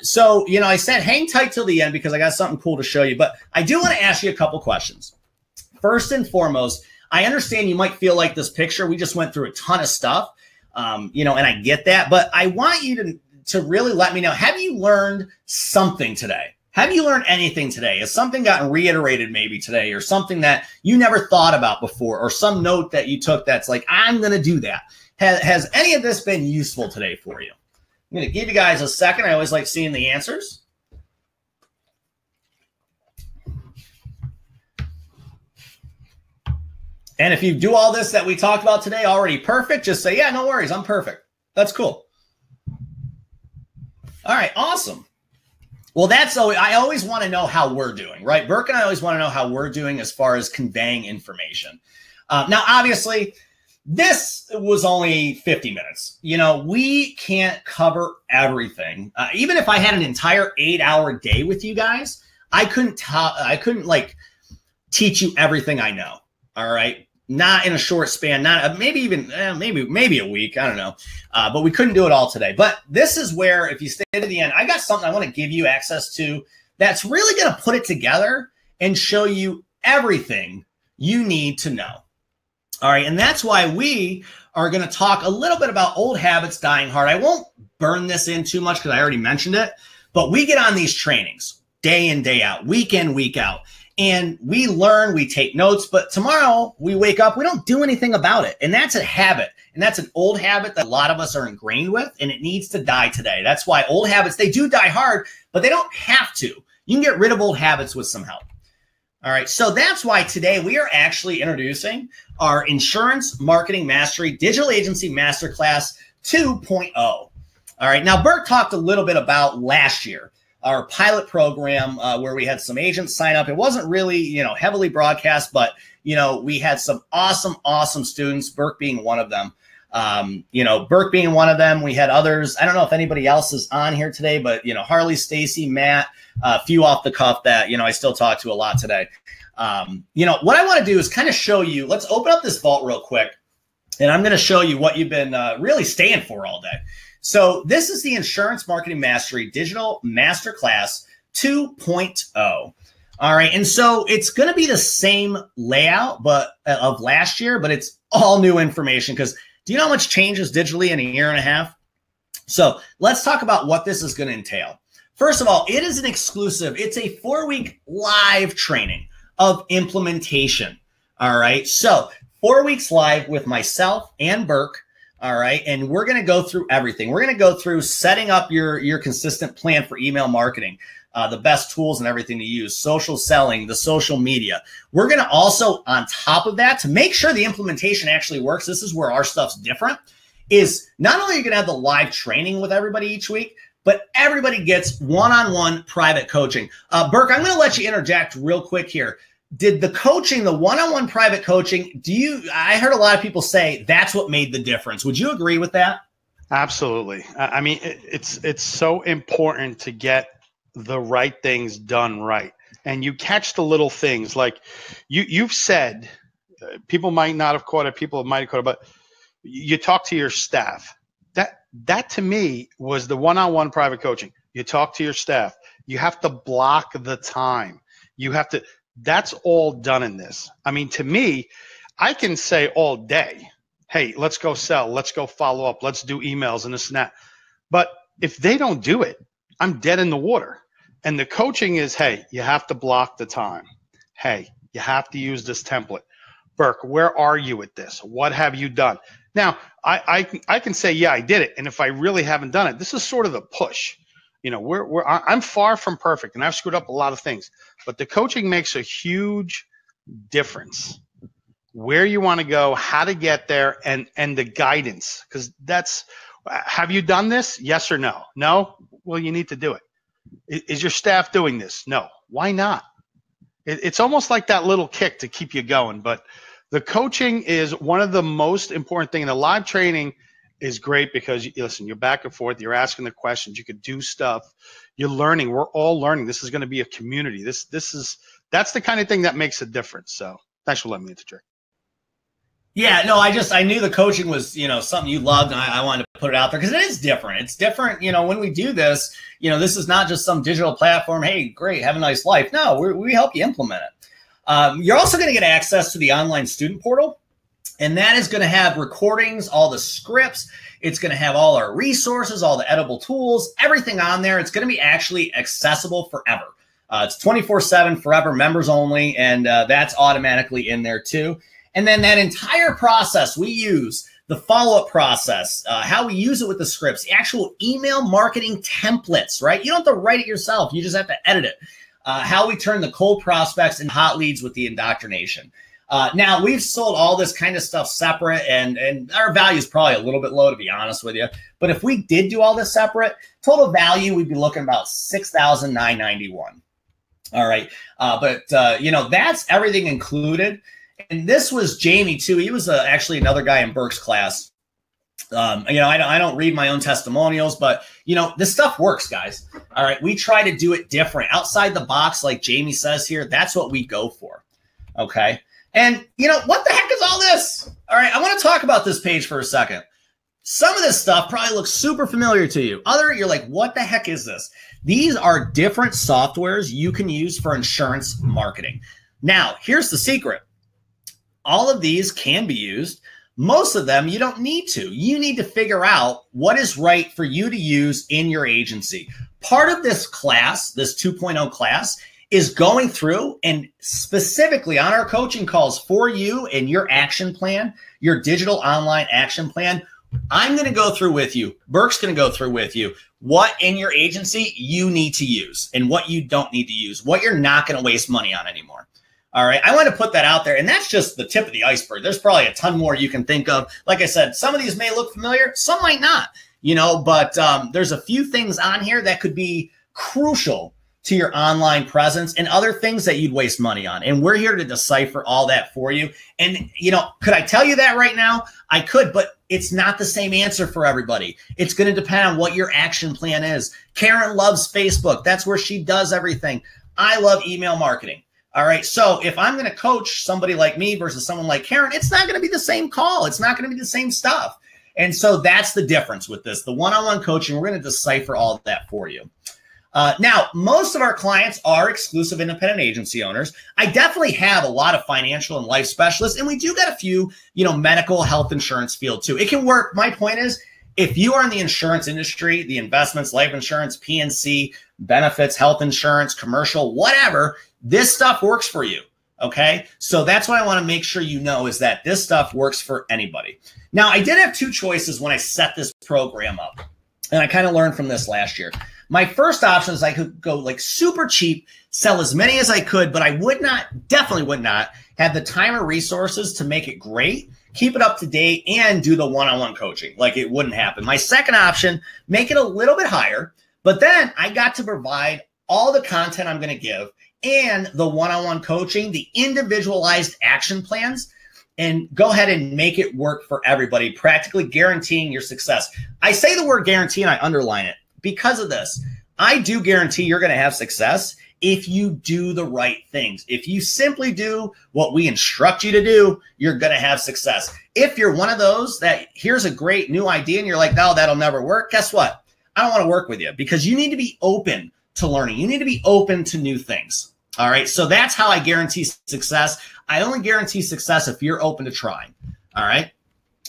So I said, hang tight till the end because I got something cool to show you, but I do want to ask you a couple questions. First and foremost, I understand you might feel like this picture, we just went through a ton of stuff, and I get that, but I want you to really let me know, have you learned something today? Have you learned anything today? Has something gotten reiterated maybe today or something that you never thought about before or some note that you took that's like, I'm going to do that. Has any of this been useful today for you? I'm going to give you guys a second. I always like seeing the answers. And if you do all this that we talked about today already perfect, just say, yeah, no worries. I'm perfect. That's cool. All right. Awesome. Well, I always want to know how we're doing, right? Burke and I always want to know how we're doing as far as conveying information. Now, obviously, this was only 50 minutes. We can't cover everything. Even if I had an entire 8-hour day with you guys, I couldn't teach you everything I know. All right. Not in a short span, not maybe even maybe a week. I don't know. But we couldn't do it all today. But this is where, if you stay to the end, I got something I want to give you access to that's really going to put it together and show you everything you need to know. All right. And that's why we are going to talk a little bit about old habits dying hard. I won't burn this in too much because I already mentioned it, but we get on these trainings day in, day out, week in, week out, and we learn, we take notes, but tomorrow we wake up, we don't do anything about it. And that's a habit. And that's an old habit that a lot of us are ingrained with, and it needs to die today. That's why old habits, they do die hard, but they don't have to. You can get rid of old habits with some help. All right, so that's why today we are actually introducing our Insurance Marketing Mastery Digital Agency Masterclass 2.0. All right, now Burke talked a little bit about last year, our pilot program where we had some agents sign up. It wasn't really, heavily broadcast, but, we had some awesome students, Burke being one of them. Burke being one of them. We had others. I don't know if anybody else is on here today, but, Harley, Stacy, Matt, a few off the cuff that, I still talk to a lot today. What I want to do is kind of show you, let's open up this vault real quick. And I'm going to show you what you've been really staying for all day. So this is the Insurance Marketing Mastery Digital Masterclass 2.0. All right. And so it's going to be the same layout, but of last year, but it's all new information because Do you know how much changes digitally in a year and a half? So let's talk about what this is going to entail. First of all, it is an exclusive. It's a 4-week live training of implementation. All right. So 4 weeks live with myself and Burke. All right. And we're going to go through everything. We're going to go through setting up your consistent plan for email marketing, the best tools and everything to use, social selling, the social media. We're going to also, on top of that, to make sure the implementation actually works, this is where our stuff's different, is not only are you going to have the live training with everybody each week, but everybody gets one-on-one private coaching. Burke, I'm going to let you interject real quick here. Did the coaching, the one-on-one private coaching, I heard a lot of people say that's what made the difference. Would you agree with that? Absolutely. I mean, it's so important to get the right things done right. And you catch the little things like you've said, people might not have caught it, people might have caught it, but you talk to your staff. That to me was the one-on-one private coaching. You talk to your staff. You have to block the time. That's all done in this. I mean, to me, I can say all day, hey, let's go sell, let's go follow up, let's do emails and this and that. But if they don't do it, I'm dead in the water. And the coaching is, hey, you have to block the time. Hey, you have to use this template. Burke, where are you with this? What have you done? Now, I can say, yeah, I did it. And if I really haven't done it, this is sort of the push. You know, I'm far from perfect, and I've screwed up a lot of things. But the coaching makes a huge difference. Where you want to go, how to get there, and the guidance. Because have you done this? Yes or no? No? Well, you need to do it. Is your staff doing this? No. Why not? It's almost like that little kick to keep you going. But the coaching is one of the most important things. The live training is great because, listen, you're back and forth. You're asking the questions. You could do stuff. You're learning. We're all learning. This is going to be a community. That's the kind of thing that makes a difference. So thanks for letting me interject. Yeah, no, I knew the coaching was, something you loved, and I wanted to put it out there because it is different. It's different, when we do this, this is not just some digital platform. Hey, great, have a nice life. No, we help you implement it. You're also going to get access to the online student portal, and that is going to have recordings, all the scripts. It's going to have all our resources, all the edible tools, everything on there. It's going to be actually accessible forever. It's 24/7, forever, members only, and that's automatically in there too. And then that entire process we use, the follow-up process, how we use it with the scripts, the actual email marketing templates, right? You don't have to write it yourself. You just have to edit it. How we turn the cold prospects into hot leads with the indoctrination. Now, we've sold all this kind of stuff separate, and our value is probably a little bit low, to be honest with you. But if we did do all this separate, total value, we'd be looking about $6,991. All right. But that's everything included. And this was Jamie too. He was actually another guy in Burke's class. I don't read my own testimonials, but this stuff works, guys. All right. We try to do it different, outside the box. Like Jamie says here, that's what we go for. Okay. And what the heck is all this? All right. I want to talk about this page for a second. Some of this stuff probably looks super familiar to you. You're like, what the heck is this? These are different softwares you can use for insurance marketing. Now, here's the secret. All of these can be used. Most of them you don't need to. You need to figure out what is right for you to use in your agency. Part of this class, this 2.0 class, is going through and specifically on our coaching calls for you and your action plan, your digital online action plan. I'm going to go through with you. Burke's going to go through with you what in your agency you need to use and what you don't need to use, what you're not going to waste money on anymore. All right. I want to put that out there. And that's just the tip of the iceberg. There's probably a ton more you can think of. Like I said, some of these may look familiar, some might not, but there's a few things on here that could be crucial to your online presence and other things that you'd waste money on. And we're here to decipher all that for you. And, could I tell you that right now? I could, but it's not the same answer for everybody. It's going to depend on what your action plan is. Karen loves Facebook. That's where she does everything. I love email marketing. All right. So if I'm going to coach somebody like me versus someone like Karen, it's not going to be the same call. It's not going to be the same stuff. And so that's the difference with this. The one-on-one coaching, we're going to decipher all of that for you. Now, most of our clients are exclusive independent agency owners. I definitely have a lot of financial and life specialists, and we do get a few, medical health insurance field too. It can work. My point is, if you are in the insurance industry, the investments, life insurance, PNC, benefits, health insurance, commercial, whatever, this stuff works for you. Okay. So that's what I want to make sure you know is that this stuff works for anybody. Now, I did have two choices when I set this program up, and I kind of learned from this last year. My first option is I could go like super cheap, sell as many as I could, but I definitely would not have the time or resources to make it great, keep it up to date, and do the one-on-one coaching. Like, it wouldn't happen. My second option, make it a little bit higher, but then I got to provide all the content I'm going to give and the one-on-one coaching, the individualized action plans, and go ahead and make it work for everybody, practically guaranteeing your success. I say the word guarantee and I underline it because of this. I do guarantee you're going to have success if you do the right things. If you simply do what we instruct you to do, you're going to have success. If you're one of those that here's a great new idea and you're like, no, that'll never work, guess what? I don't want to work with you because you need to be open to learning. You need to be open to new things. All right. So that's how I guarantee success. I only guarantee success if you're open to trying. All right.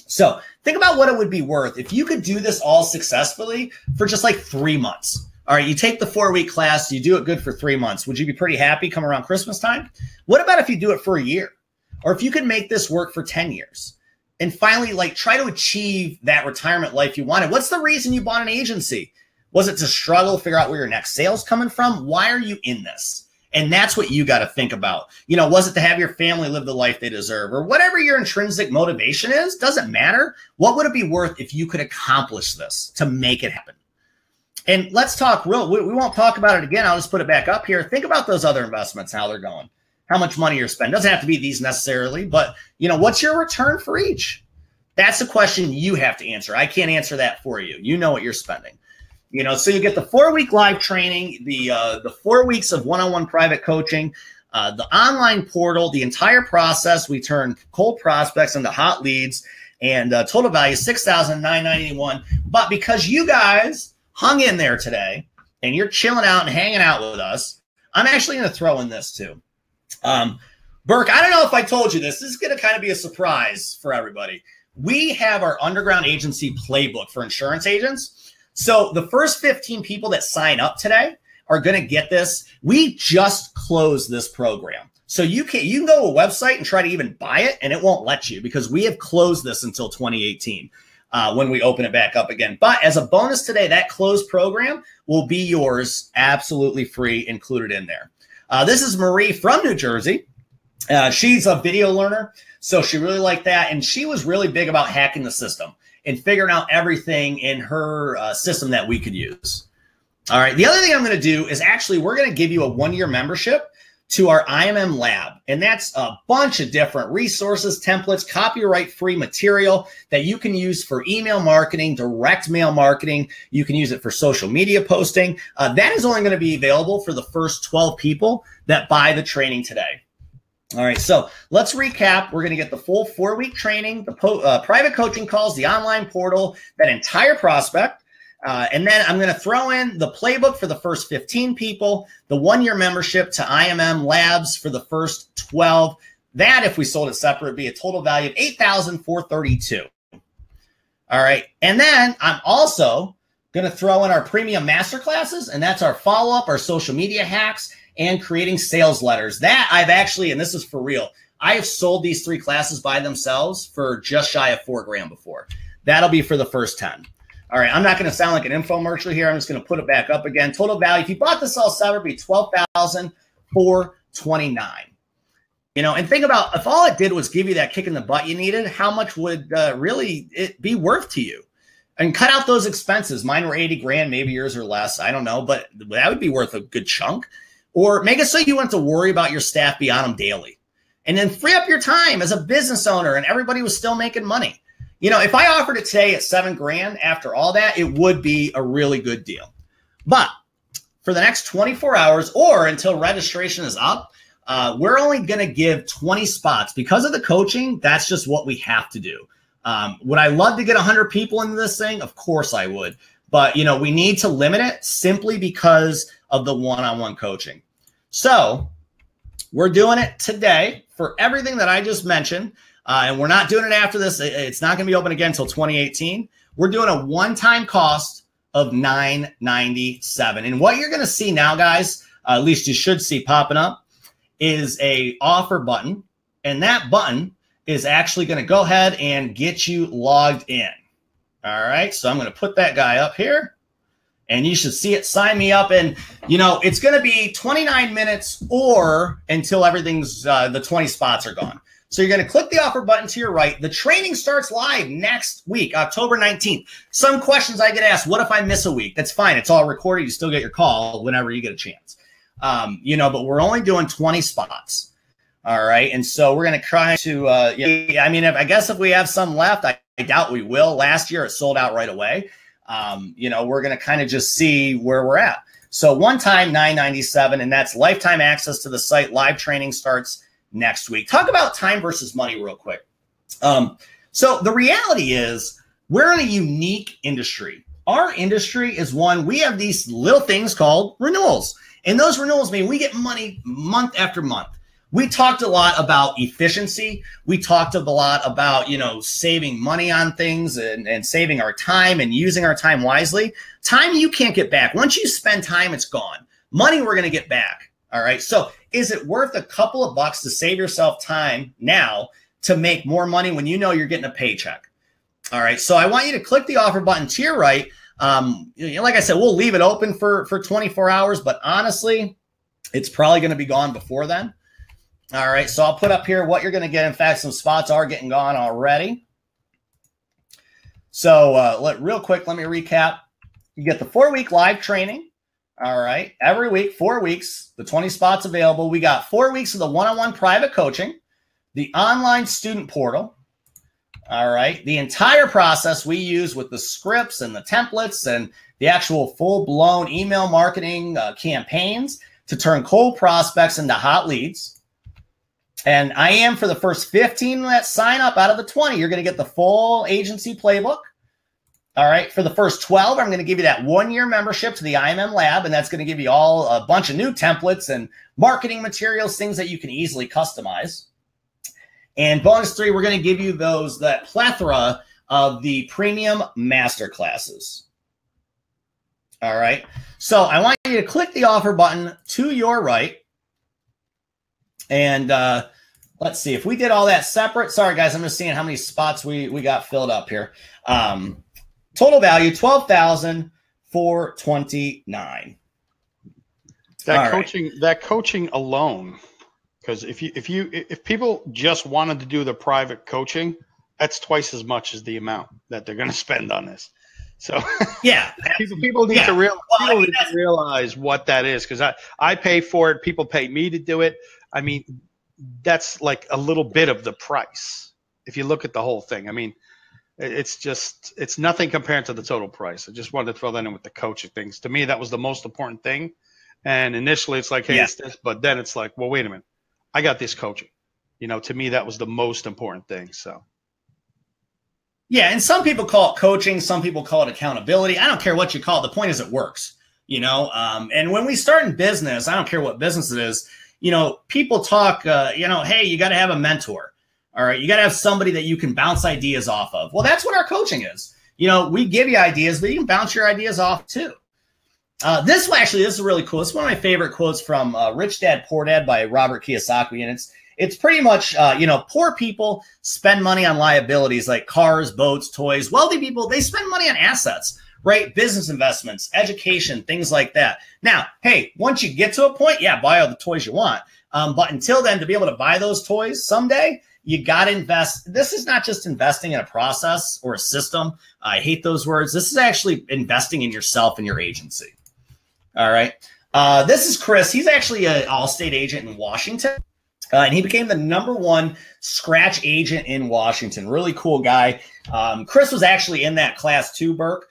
So think about what it would be worth if you could do this all successfully for just like 3 months. All right. You take the 4-week class, you do it good for 3 months. Would you be pretty happy come around Christmas time? What about if you do it for a year? Or if you could make this work for 10 years and finally like try to achieve that retirement life you wanted? What's the reason you bought an agency? Was it to struggle to figure out where your next sale's coming from? Why are you in this? And that's what you got to think about. Was it to have your family live the life they deserve, or whatever your intrinsic motivation is? Doesn't matter. What would it be worth if you could accomplish this to make it happen? And let's talk we won't talk about it again. I'll just put it back up here. Think about those other investments, how they're going, how much money you're spending. Doesn't have to be these necessarily, but what's your return for each? That's a question you have to answer. I can't answer that for you. You know what you're spending. So you get the 4-week live training, the 4 weeks of one-on-one private coaching, the online portal, the entire process. We turn cold prospects into hot leads, and total value $6,991. But because you guys hung in there today and you're chilling out and hanging out with us, I'm actually going to throw in this too. Burke, I don't know if I told you this. This is going to kind of be a surprise for everybody. We have our underground agency playbook for insurance agents. So the first 15 people that sign up today are going to get this. We just closed this program. So you can go to a website and try to even buy it, and it won't let you because we have closed this until 2018 when we open it back up again. But as a bonus today, that closed program will be yours absolutely free, included in there. This is Marie from New Jersey. She's a video learner, so she really liked that. And she was really big about hacking the system and figuring out everything in her system that we could use. All right. The other thing I'm going to do is we're going to give you a 1-year membership to our IMM lab. And that's a bunch of different resources, templates, copyright-free material that you can use for email marketing, direct mail marketing. You can use it for social media posting. That is only going to be available for the first 12 people that buy the training today. All right, so let's recap. We're going to get the full 4-week training, the private coaching calls, the online portal, that entire prospect. And then I'm going to throw in the playbook for the first 15 people, the 1-year membership to IMM Labs for the first 12. That, if we sold it separate, would be a total value of $8,432. All right, and then I'm also going to throw in our premium masterclasses, and that's our follow-up, our social media hacks, and creating sales letters. That I've actually, and this is for real, I have sold these 3 classes by themselves for just shy of $4,000 before. That'll be for the first 10. All right, I'm not going to sound like an infomercial here. I'm just going to put it back up again. Total value, if you bought this all separate, would be $12,429. And think about if all it did was give you that kick in the butt you needed, how much would really it be worth to you? And cut out those expenses. Mine were $80,000, maybe yours are less. I don't know, but that would be worth a good chunk. Or make it so you want to worry about your staff be on them daily. And then free up your time as a business owner and everybody was still making money. If I offered it today at $7,000 after all that, it would be a really good deal. But for the next 24 hours or until registration is up, we're only going to give 20 spots. Because of the coaching, that's just what we have to do. Would I love to get 100 people into this thing? Of course I would. but you know, we need to limit it simply because of the one-on-one coaching. So we're doing it today for everything that I just mentioned. And we're not doing it after this. It's not going to be open again until 2018. We're doing a one-time cost of $997. And what you're going to see now, guys, at least you should see popping up, is a offer button. And that button is actually going to go ahead and get you logged in. All right. So I'm going to put that guy up here. And you should see it. Sign me up. And, you know, it's going to be 29 minutes or until everything's, the 20 spots are gone. So you're going to click the offer button to your right. The training starts live next week, October 19th. Some questions I get asked, what if I miss a week? That's fine. It's all recorded. You still get your call whenever you get a chance. You know, but we're only doing 20 spots. All right. And so we're going to try to, I mean, I guess if we have some left, I doubt we will. Last year it sold out right away. You know, we're going to kind of just see where we're at. So one time $997, and that's lifetime access to the site. Live training starts next week. Talk about time versus money real quick. So the reality is we're in a unique industry. Our industry is one, we have these little things called renewals. And those renewals mean we get money month after month. We talked a lot about efficiency. We talked a lot about, you know, saving money on things and saving our time and using our time wisely. Time you can't get back. Once you spend time, it's gone. Money we're going to get back. All right. So is it worth a couple of bucks to save yourself time now to make more money when you know you're getting a paycheck? All right. So I want you to click the offer button to your right. Like I said, we'll leave it open for 24 hours, but honestly, it's probably going to be gone before then. All right, so I'll put up here what you're going to get. In fact, some spots are getting gone already. So real quick, let me recap. You get the 4-week live training. All right, every week, 4 weeks, the 20 spots available. We got 4 weeks of the one-on-one private coaching, the online student portal. All right, the entire process we use with the scripts and the templates and the actual full-blown email marketing campaigns to turn cold prospects into hot leads. And I am, for the first 15 that sign up out of the 20, you're going to get the full agency playbook. All right. For the first 12, I'm going to give you that 1-year membership to the IMM Lab. And that's going to give you all a bunch of new templates and marketing materials, things that you can easily customize. And bonus 3, we're going to give you that plethora of the premium masterclasses. All right. So I want you to click the offer button to your right. And let's see if we did all that separate. Sorry, guys, I'm just seeing how many spots we got filled up here. Total value $12,429. That coaching alone, because if people just wanted to do the private coaching, that's twice as much as the amount that they're going to spend on this. So yeah, people need to realize what that is, because I pay for it. People pay me to do it. I mean, that's like a little bit of the price. If you look at the whole thing, I mean, it's nothing compared to the total price. I just wanted to throw that in with the coaching things. To me, that was the most important thing. And initially it's like, hey, it's this, but then it's like, well, wait a minute. I got this coaching. You know, to me, that was the most important thing. So. Yeah. And some people call it coaching. Some people call it accountability. I don't care what you call it. The point is it works, you know? And when we start in business, I don't care what business it is, you know, people talk, you know, hey, you got to have a mentor. All right. You got to have somebody that you can bounce ideas off of. Well, that's what our coaching is. You know, we give you ideas, but you can bounce your ideas off too. This is really cool. It's one of my favorite quotes from Rich Dad, Poor Dad by Robert Kiyosaki. And it's pretty much, you know, poor people spend money on liabilities like cars, boats, toys. Wealthy people, they spend money on assets, right? Business investments, education, things like that. Now, hey, once you get to a point, yeah, buy all the toys you want. But until then, to be able to buy those toys someday, you got to invest. This is not just investing in a process or a system. I hate those words. This is actually investing in yourself and your agency. All right. This is Chris. He's actually an Allstate agent in Washington. And he became the #1 scratch agent in Washington. Really cool guy. Chris was actually in that class too, Burke.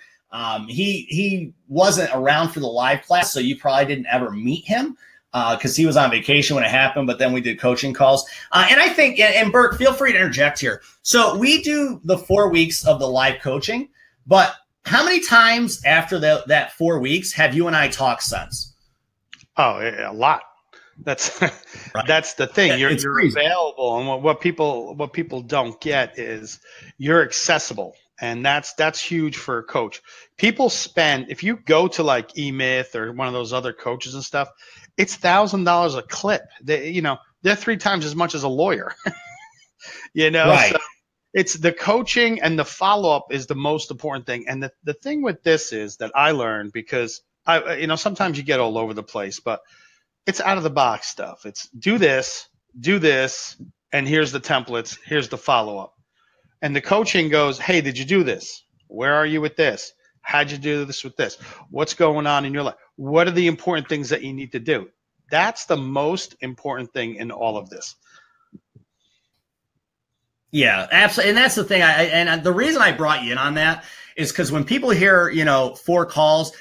He wasn't around for the live class, so you probably didn't ever meet him because he was on vacation when it happened, but then we did coaching calls. And I think, and Burke, feel free to interject here. So we do the 4 weeks of the live coaching, but How many times after that 4 weeks have you and I talked since? Oh, a lot. That's Right. that's the thing. You're Crazy. available, and what people don't get is you're accessible, and that's huge for a coach. People spend, if you go to like eMyth or one of those other coaches and stuff, it's $1,000 a clip. They're 3 times as much as a lawyer. Right. So it's the coaching and the follow-up is the most important thing. And the thing with this is that I learned, because sometimes you get all over the place, but it's out of the box stuff. It's do this, and here's the templates, here's the follow-up. And the coaching goes, hey, did you do this? Where are you with this? How'd you do this with this? What's going on in your life? What are the important things that you need to do? That's the most important thing in all of this. Yeah, absolutely. And that's the thing. And the reason I brought you in on that is because when people hear, 4 calls,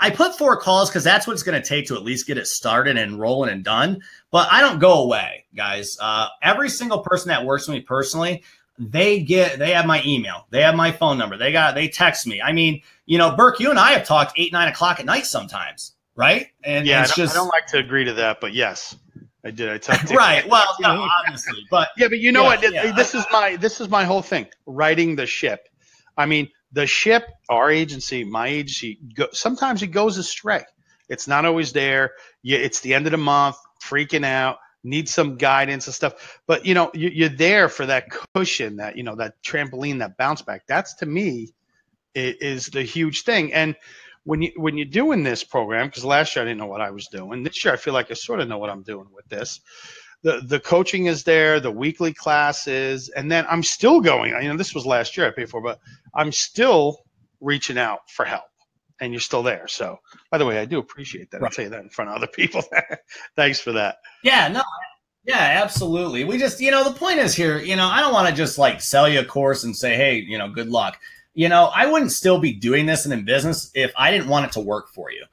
I put 4 calls because that's what it's going to take to at least get it started and rolling and done. But I don't go away, guys. Every single person that works with me personally, they have my email, they have my phone number, they text me. I mean, Burke, you and I have talked 8, 9 o'clock at night sometimes, right? And yeah, I don't like to agree to that, but yes, I did. I talked to right. Well, no, obviously, but you know what? Yeah. This is my whole thing. Righting the ship. I mean, the ship, our agency, my agency, sometimes it goes astray. It's not always there. It's the end of the month, freaking out, need some guidance and stuff. But you're there for that cushion, that that trampoline, that bounce back. That's, to me, is the huge thing. And when you're doing this program, because last year I didn't know what I was doing. This year I feel like I sort of know what I'm doing with this. The coaching is there, the weekly classes, and then I'm still going. This was last year I paid for, but I'm still reaching out for help, and you're still there. So, by the way, I do appreciate that. Right. I'll say that in front of other people. Thanks for that. Yeah, no, yeah, absolutely. We just, the point is here, I don't want to just like sell you a course and say, hey, good luck. I wouldn't still be doing this and in business if I didn't want it to work for you.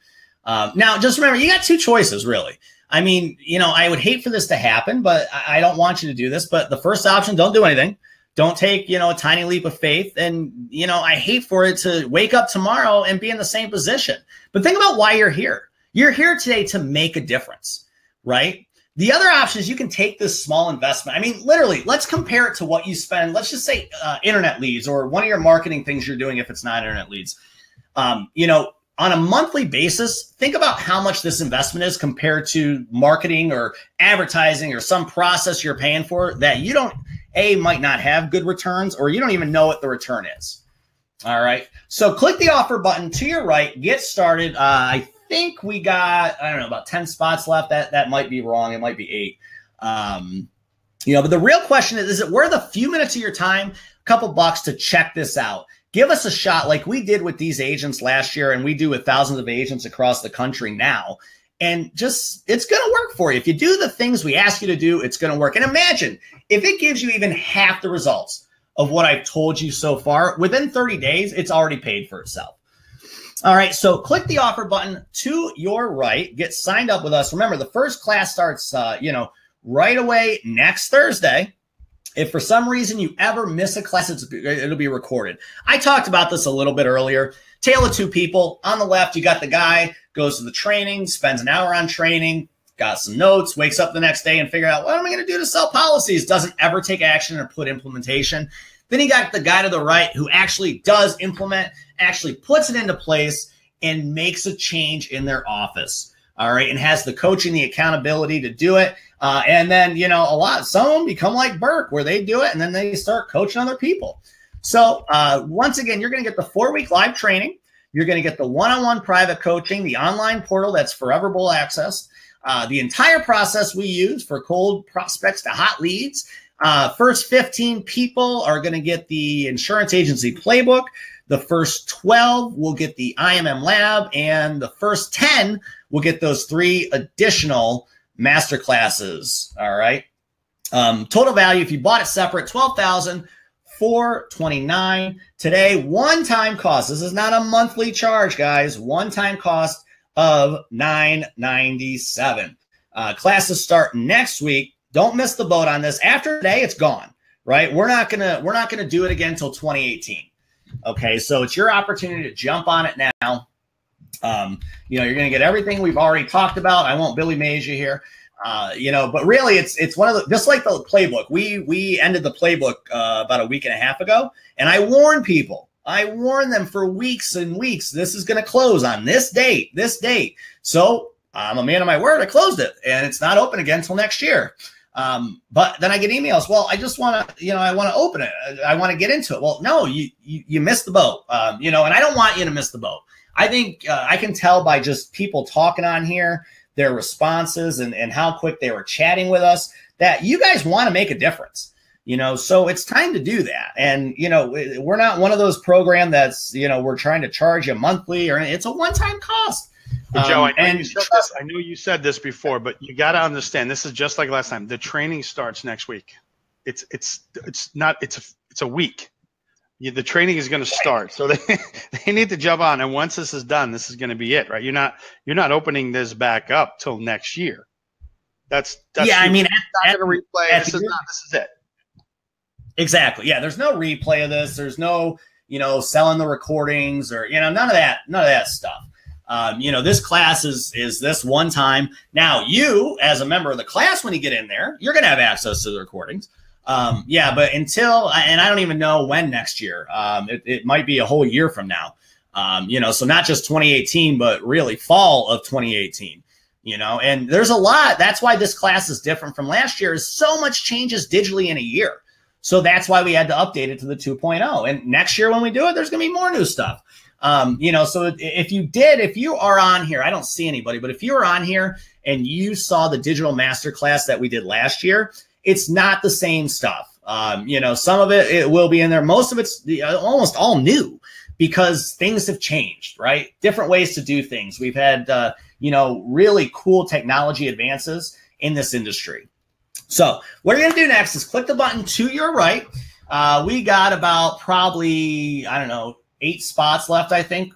Now, just remember, you got 2 choices, really. I mean, I would hate for this to happen, but I don't want you to do this. But the first option, don't do anything. Don't take, a tiny leap of faith. And, I hate for it to wake up tomorrow and be in the same position. But think about why you're here. You're here today to make a difference, right? The other option is you can take this small investment. I mean, literally, let's compare it to what you spend. Let's just say internet leads, or one of your marketing things you're doing if it's not internet leads. On a monthly basis, think about how much this investment is compared to marketing or advertising or some process you're paying for that you might not have good returns, or you don't even know what the return is. All right. So click the offer button to your right, get started. I think we got, about 10 spots left. That might be wrong. It might be 8. But the real question is it worth a few minutes of your time, a couple bucks to check this out? Give us a shot like we did with these agents last year, and we do with thousands of agents across the country now. And it's going to work for you. If you do the things we ask you to do, it's going to work. And imagine if it gives you even half the results of what I've told you so far, within 30 days, it's already paid for itself. All right, so click the offer button to your right, get signed up with us. Remember, the first class starts, right away next Thursday. If for some reason you ever miss a class, it'll be recorded. I talked about this a little bit earlier. Tale of 2 people. On the left, you got the guy, goes to the training, spends an hour on training, got some notes, wakes up the next day and figure out, what am I going to do to sell policies? Doesn't ever take action or put implementation. Then you got the guy to the right who actually does implement, actually puts it into place and makes a change in their office. All right. And has the coaching, the accountability to do it. And then, some of them become like Burke, where they do it and then they start coaching other people. So once again, you're going to get the 4-week live training. You're going to get the one-on-one private coaching, the online portal that's forever bull access, the entire process we use for cold prospects to hot leads. First 15 people are going to get the insurance agency playbook. The first 12 will get the IMM lab, and the first 10 will get those 3 additional masterclasses. All right. Total value, if you bought it separate, $12,429 today. One-time cost. This is not a monthly charge, guys. One-time cost of $997. Classes start next week. Don't miss the boat on this. After today, it's gone. Right? We're not gonna do it again until 2018. Okay, so it's your opportunity to jump on it now. You know, you're going to get everything we've already talked about. I won't Billy Mays you here. You know, but really it's one of the, just like the playbook, we ended the playbook about a week and a half ago, and I warned people. I warned them for weeks and weeks. This is going to close on this date, this date. So I'm a man of my word. I closed it, and it's not open again until next year. But then I get emails. Well, I just want to, you know, I want to open it. I want to get into it. Well, no, you missed the boat. You know, and I don't want you to miss the boat. I think I can tell by just people talking on here, their responses and how quick they were chatting with us, that you guys want to make a difference. You know, so it's time to do that. And, you know, we're not one of those programs that's, you know, we're trying to charge you monthly, or it's a one-time cost. But Joe, I know you said this before, but you got to understand, this is just like last time. The training starts next week. It's a week. The training is going to start, so they need to jump on. And once this is done, this is going to be it, right? You're not opening this back up till next year. That's yeah. I mean, not going to replay. This is it. Exactly. Yeah. There's no replay of this. There's no, you know, selling the recordings or, you know, none of that stuff. You know, this class is this one time. Now, you as a member of the class, when you get in there, you're going to have access to the recordings. Yeah, but until, and I don't even know when next year, it might be a whole year from now. You know, so not just 2018, but really fall of 2018, you know, and there's a lot. That's why this class is different from last year, is so much changes digitally in a year. So that's why we had to update it to the 2.0. And next year when we do it, there's going to be more new stuff. You know, so if you are on here, I don't see anybody, but if you are on here and you saw the digital masterclass that we did last year, it's not the same stuff. You know, some of it will be in there. Most of it's almost all new because things have changed, right? Different ways to do things. We've had, you know, really cool technology advances in this industry. So what you're going to do next is click the button to your right. We got about probably, I don't know, 8 spots left, I think.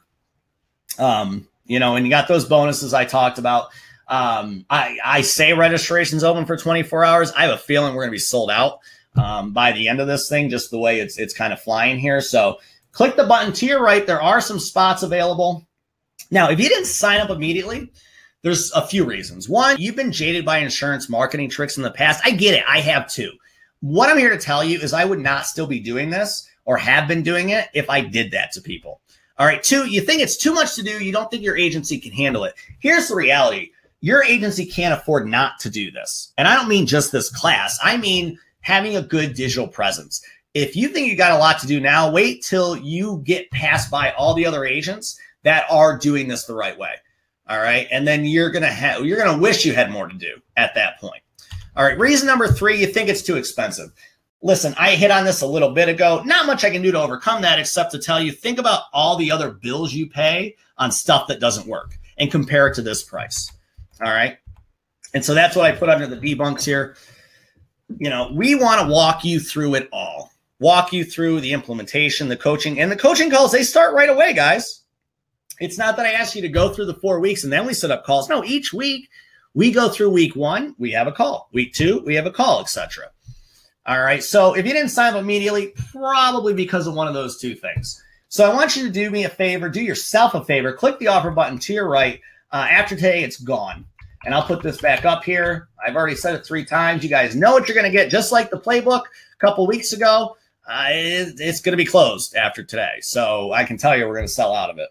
You know, and you got those bonuses I talked about. I say registration's open for 24 hours. I have a feeling we're going to be sold out by the end of this thing, just the way it's kind of flying here. So click the button to your right. There are some spots available. Now, if you didn't sign up immediately, there's a few reasons. One, you've been jaded by insurance marketing tricks in the past. I get it. I have too. What I'm here to tell you is I would not still be doing this or have been doing it if I did that to people. All right. 2, you think it's too much to do. You don't think your agency can handle it. Here's the reality. Your agency can't afford not to do this. And I don't mean just this class. I mean having a good digital presence. If you think you got a lot to do now, wait till you get passed by all the other agents that are doing this the right way. All right. And then you're going to wish you had more to do at that point. All right. Reason number 3, you think it's too expensive. Listen, I hit on this a little bit ago. Not much I can do to overcome that except to tell you, think about all the other bills you pay on stuff that doesn't work and compare it to this price. All right. And so that's what I put under the debunks here. You know, we want to walk you through it all, walk you through the implementation, the coaching, and the coaching calls. They start right away, guys. It's not that I ask you to go through the 4 weeks and then we set up calls. No, each week we go through week 1, we have a call. Week 2, we have a call, etc. All right. So if you didn't sign up immediately, probably because of one of those 2 things. So I want you to do me a favor, do yourself a favor, click the offer button to your right. After today, it's gone. And I'll put this back up here. I've already said it 3 times. You guys know what you're going to get. Just like the playbook a couple weeks ago, it's going to be closed after today. So I can tell you we're going to sell out of it.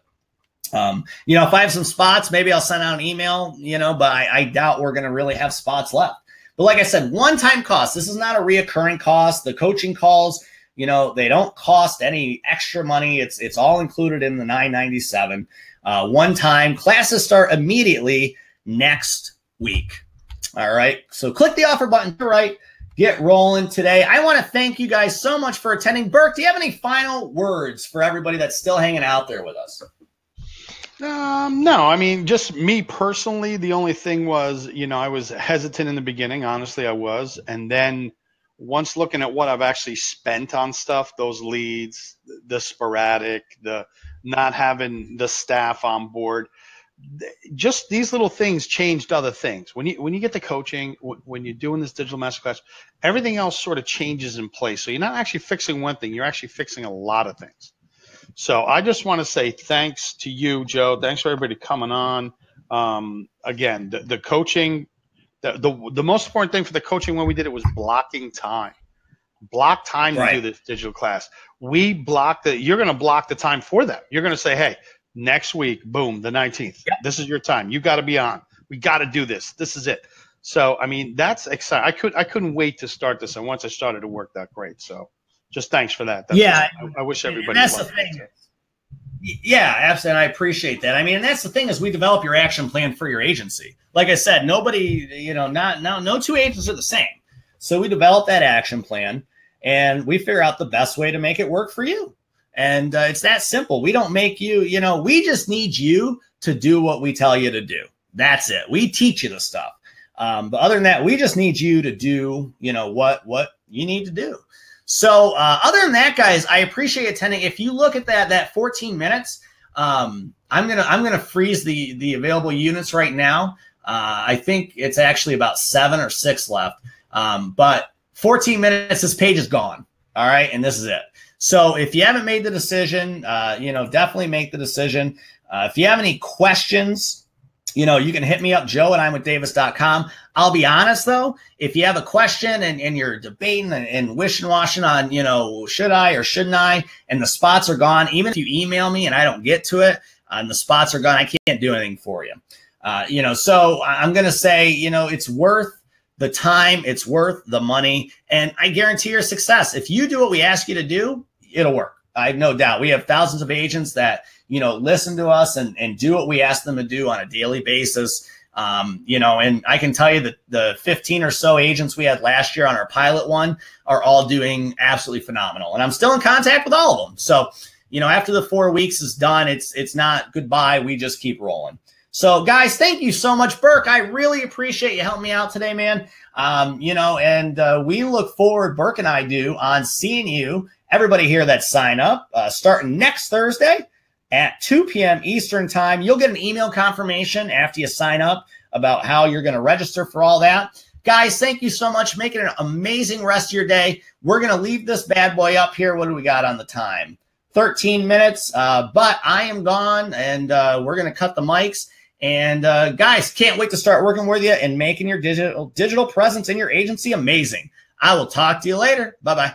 You know, if I have some spots, maybe I'll send out an email, you know, but I doubt we're going to really have spots left. But like I said, one-time cost. This is not a reoccurring cost. The coaching calls, you know, they don't cost any extra money. It's all included in the $997. One time. Classes start immediately next week. All right. So click the offer button to the right. Get rolling today. I want to thank you guys so much for attending. Burke, do you have any final words for everybody that's still hanging out there with us? No, I mean, just me personally, the only thing was, you know, I was hesitant in the beginning. Honestly, I was. And then once looking at what I've actually spent on stuff, those leads, the sporadic, the not having the staff on board, just these little things changed other things. When you get the coaching, when you're doing this digital masterclass, everything else sort of changes in place. So you're not actually fixing one thing. You're actually fixing a lot of things. So I just want to say thanks to you, Joe. Thanks for everybody coming on. Again, the coaching, the most important thing for the coaching when we did it was blocking time. Block time to do this digital class. We block you're going to block the time for them. You're going to say, hey, next week, boom, the 19th. Yep. This is your time. You got to be on. We got to do this. This is it. So, I mean, that's exciting. I couldn't wait to start this. And once I started, it worked out great. So just thanks for that. I wish everybody. That's the thing. Yeah, absolutely. I appreciate that. I mean, and that's the thing is we develop your action plan for your agency. Like I said, nobody, no two agents are the same. So we develop that action plan and we figure out the best way to make it work for you. And it's that simple. We don't make you, we just need you to do what we tell you to do. That's it. We teach you the stuff. But other than that, we just need you to do, what you need to do. So other than that, guys, I appreciate attending. If you look at that 14 minutes, I'm gonna freeze the available units right now. I think it's actually about 7 or 6 left. But 14 minutes, this page is gone. All right, and this is it. So if you haven't made the decision, definitely make the decision. If you have any questions, you can hit me up, joe@imwithdavis.com. I'll be honest, though, if you have a question and you're debating and wishing-washing on, should I or shouldn't I, and the spots are gone, even if you email me and I don't get to it and the spots are gone, I can't do anything for you. So I'm going to say, it's worth the time, it's worth the money, and I guarantee your success. If you do what we ask you to do, it'll work. I have no doubt. We have thousands of agents that, listen to us and do what we ask them to do on a daily basis. And I can tell you that the 15 or so agents we had last year on our pilot one are all doing absolutely phenomenal. And I'm still in contact with all of them. So, after the 4 weeks is done, it's not goodbye. We just keep rolling. So guys, thank you so much, Burke. I really appreciate you helping me out today, man. And we look forward, Burke and I do, on seeing you, everybody here that sign up, starting next Thursday at 2 p.m. Eastern time. You'll get an email confirmation after you sign up about how you're going to register for all that. Guys, thank you so much. Make it an amazing rest of your day. We're going to leave this bad boy up here. What do we got on the time? 13 minutes, but I am gone, and we're going to cut the mics. And guys, can't wait to start working with you and making your digital presence in your agency amazing. I will talk to you later. Bye-bye.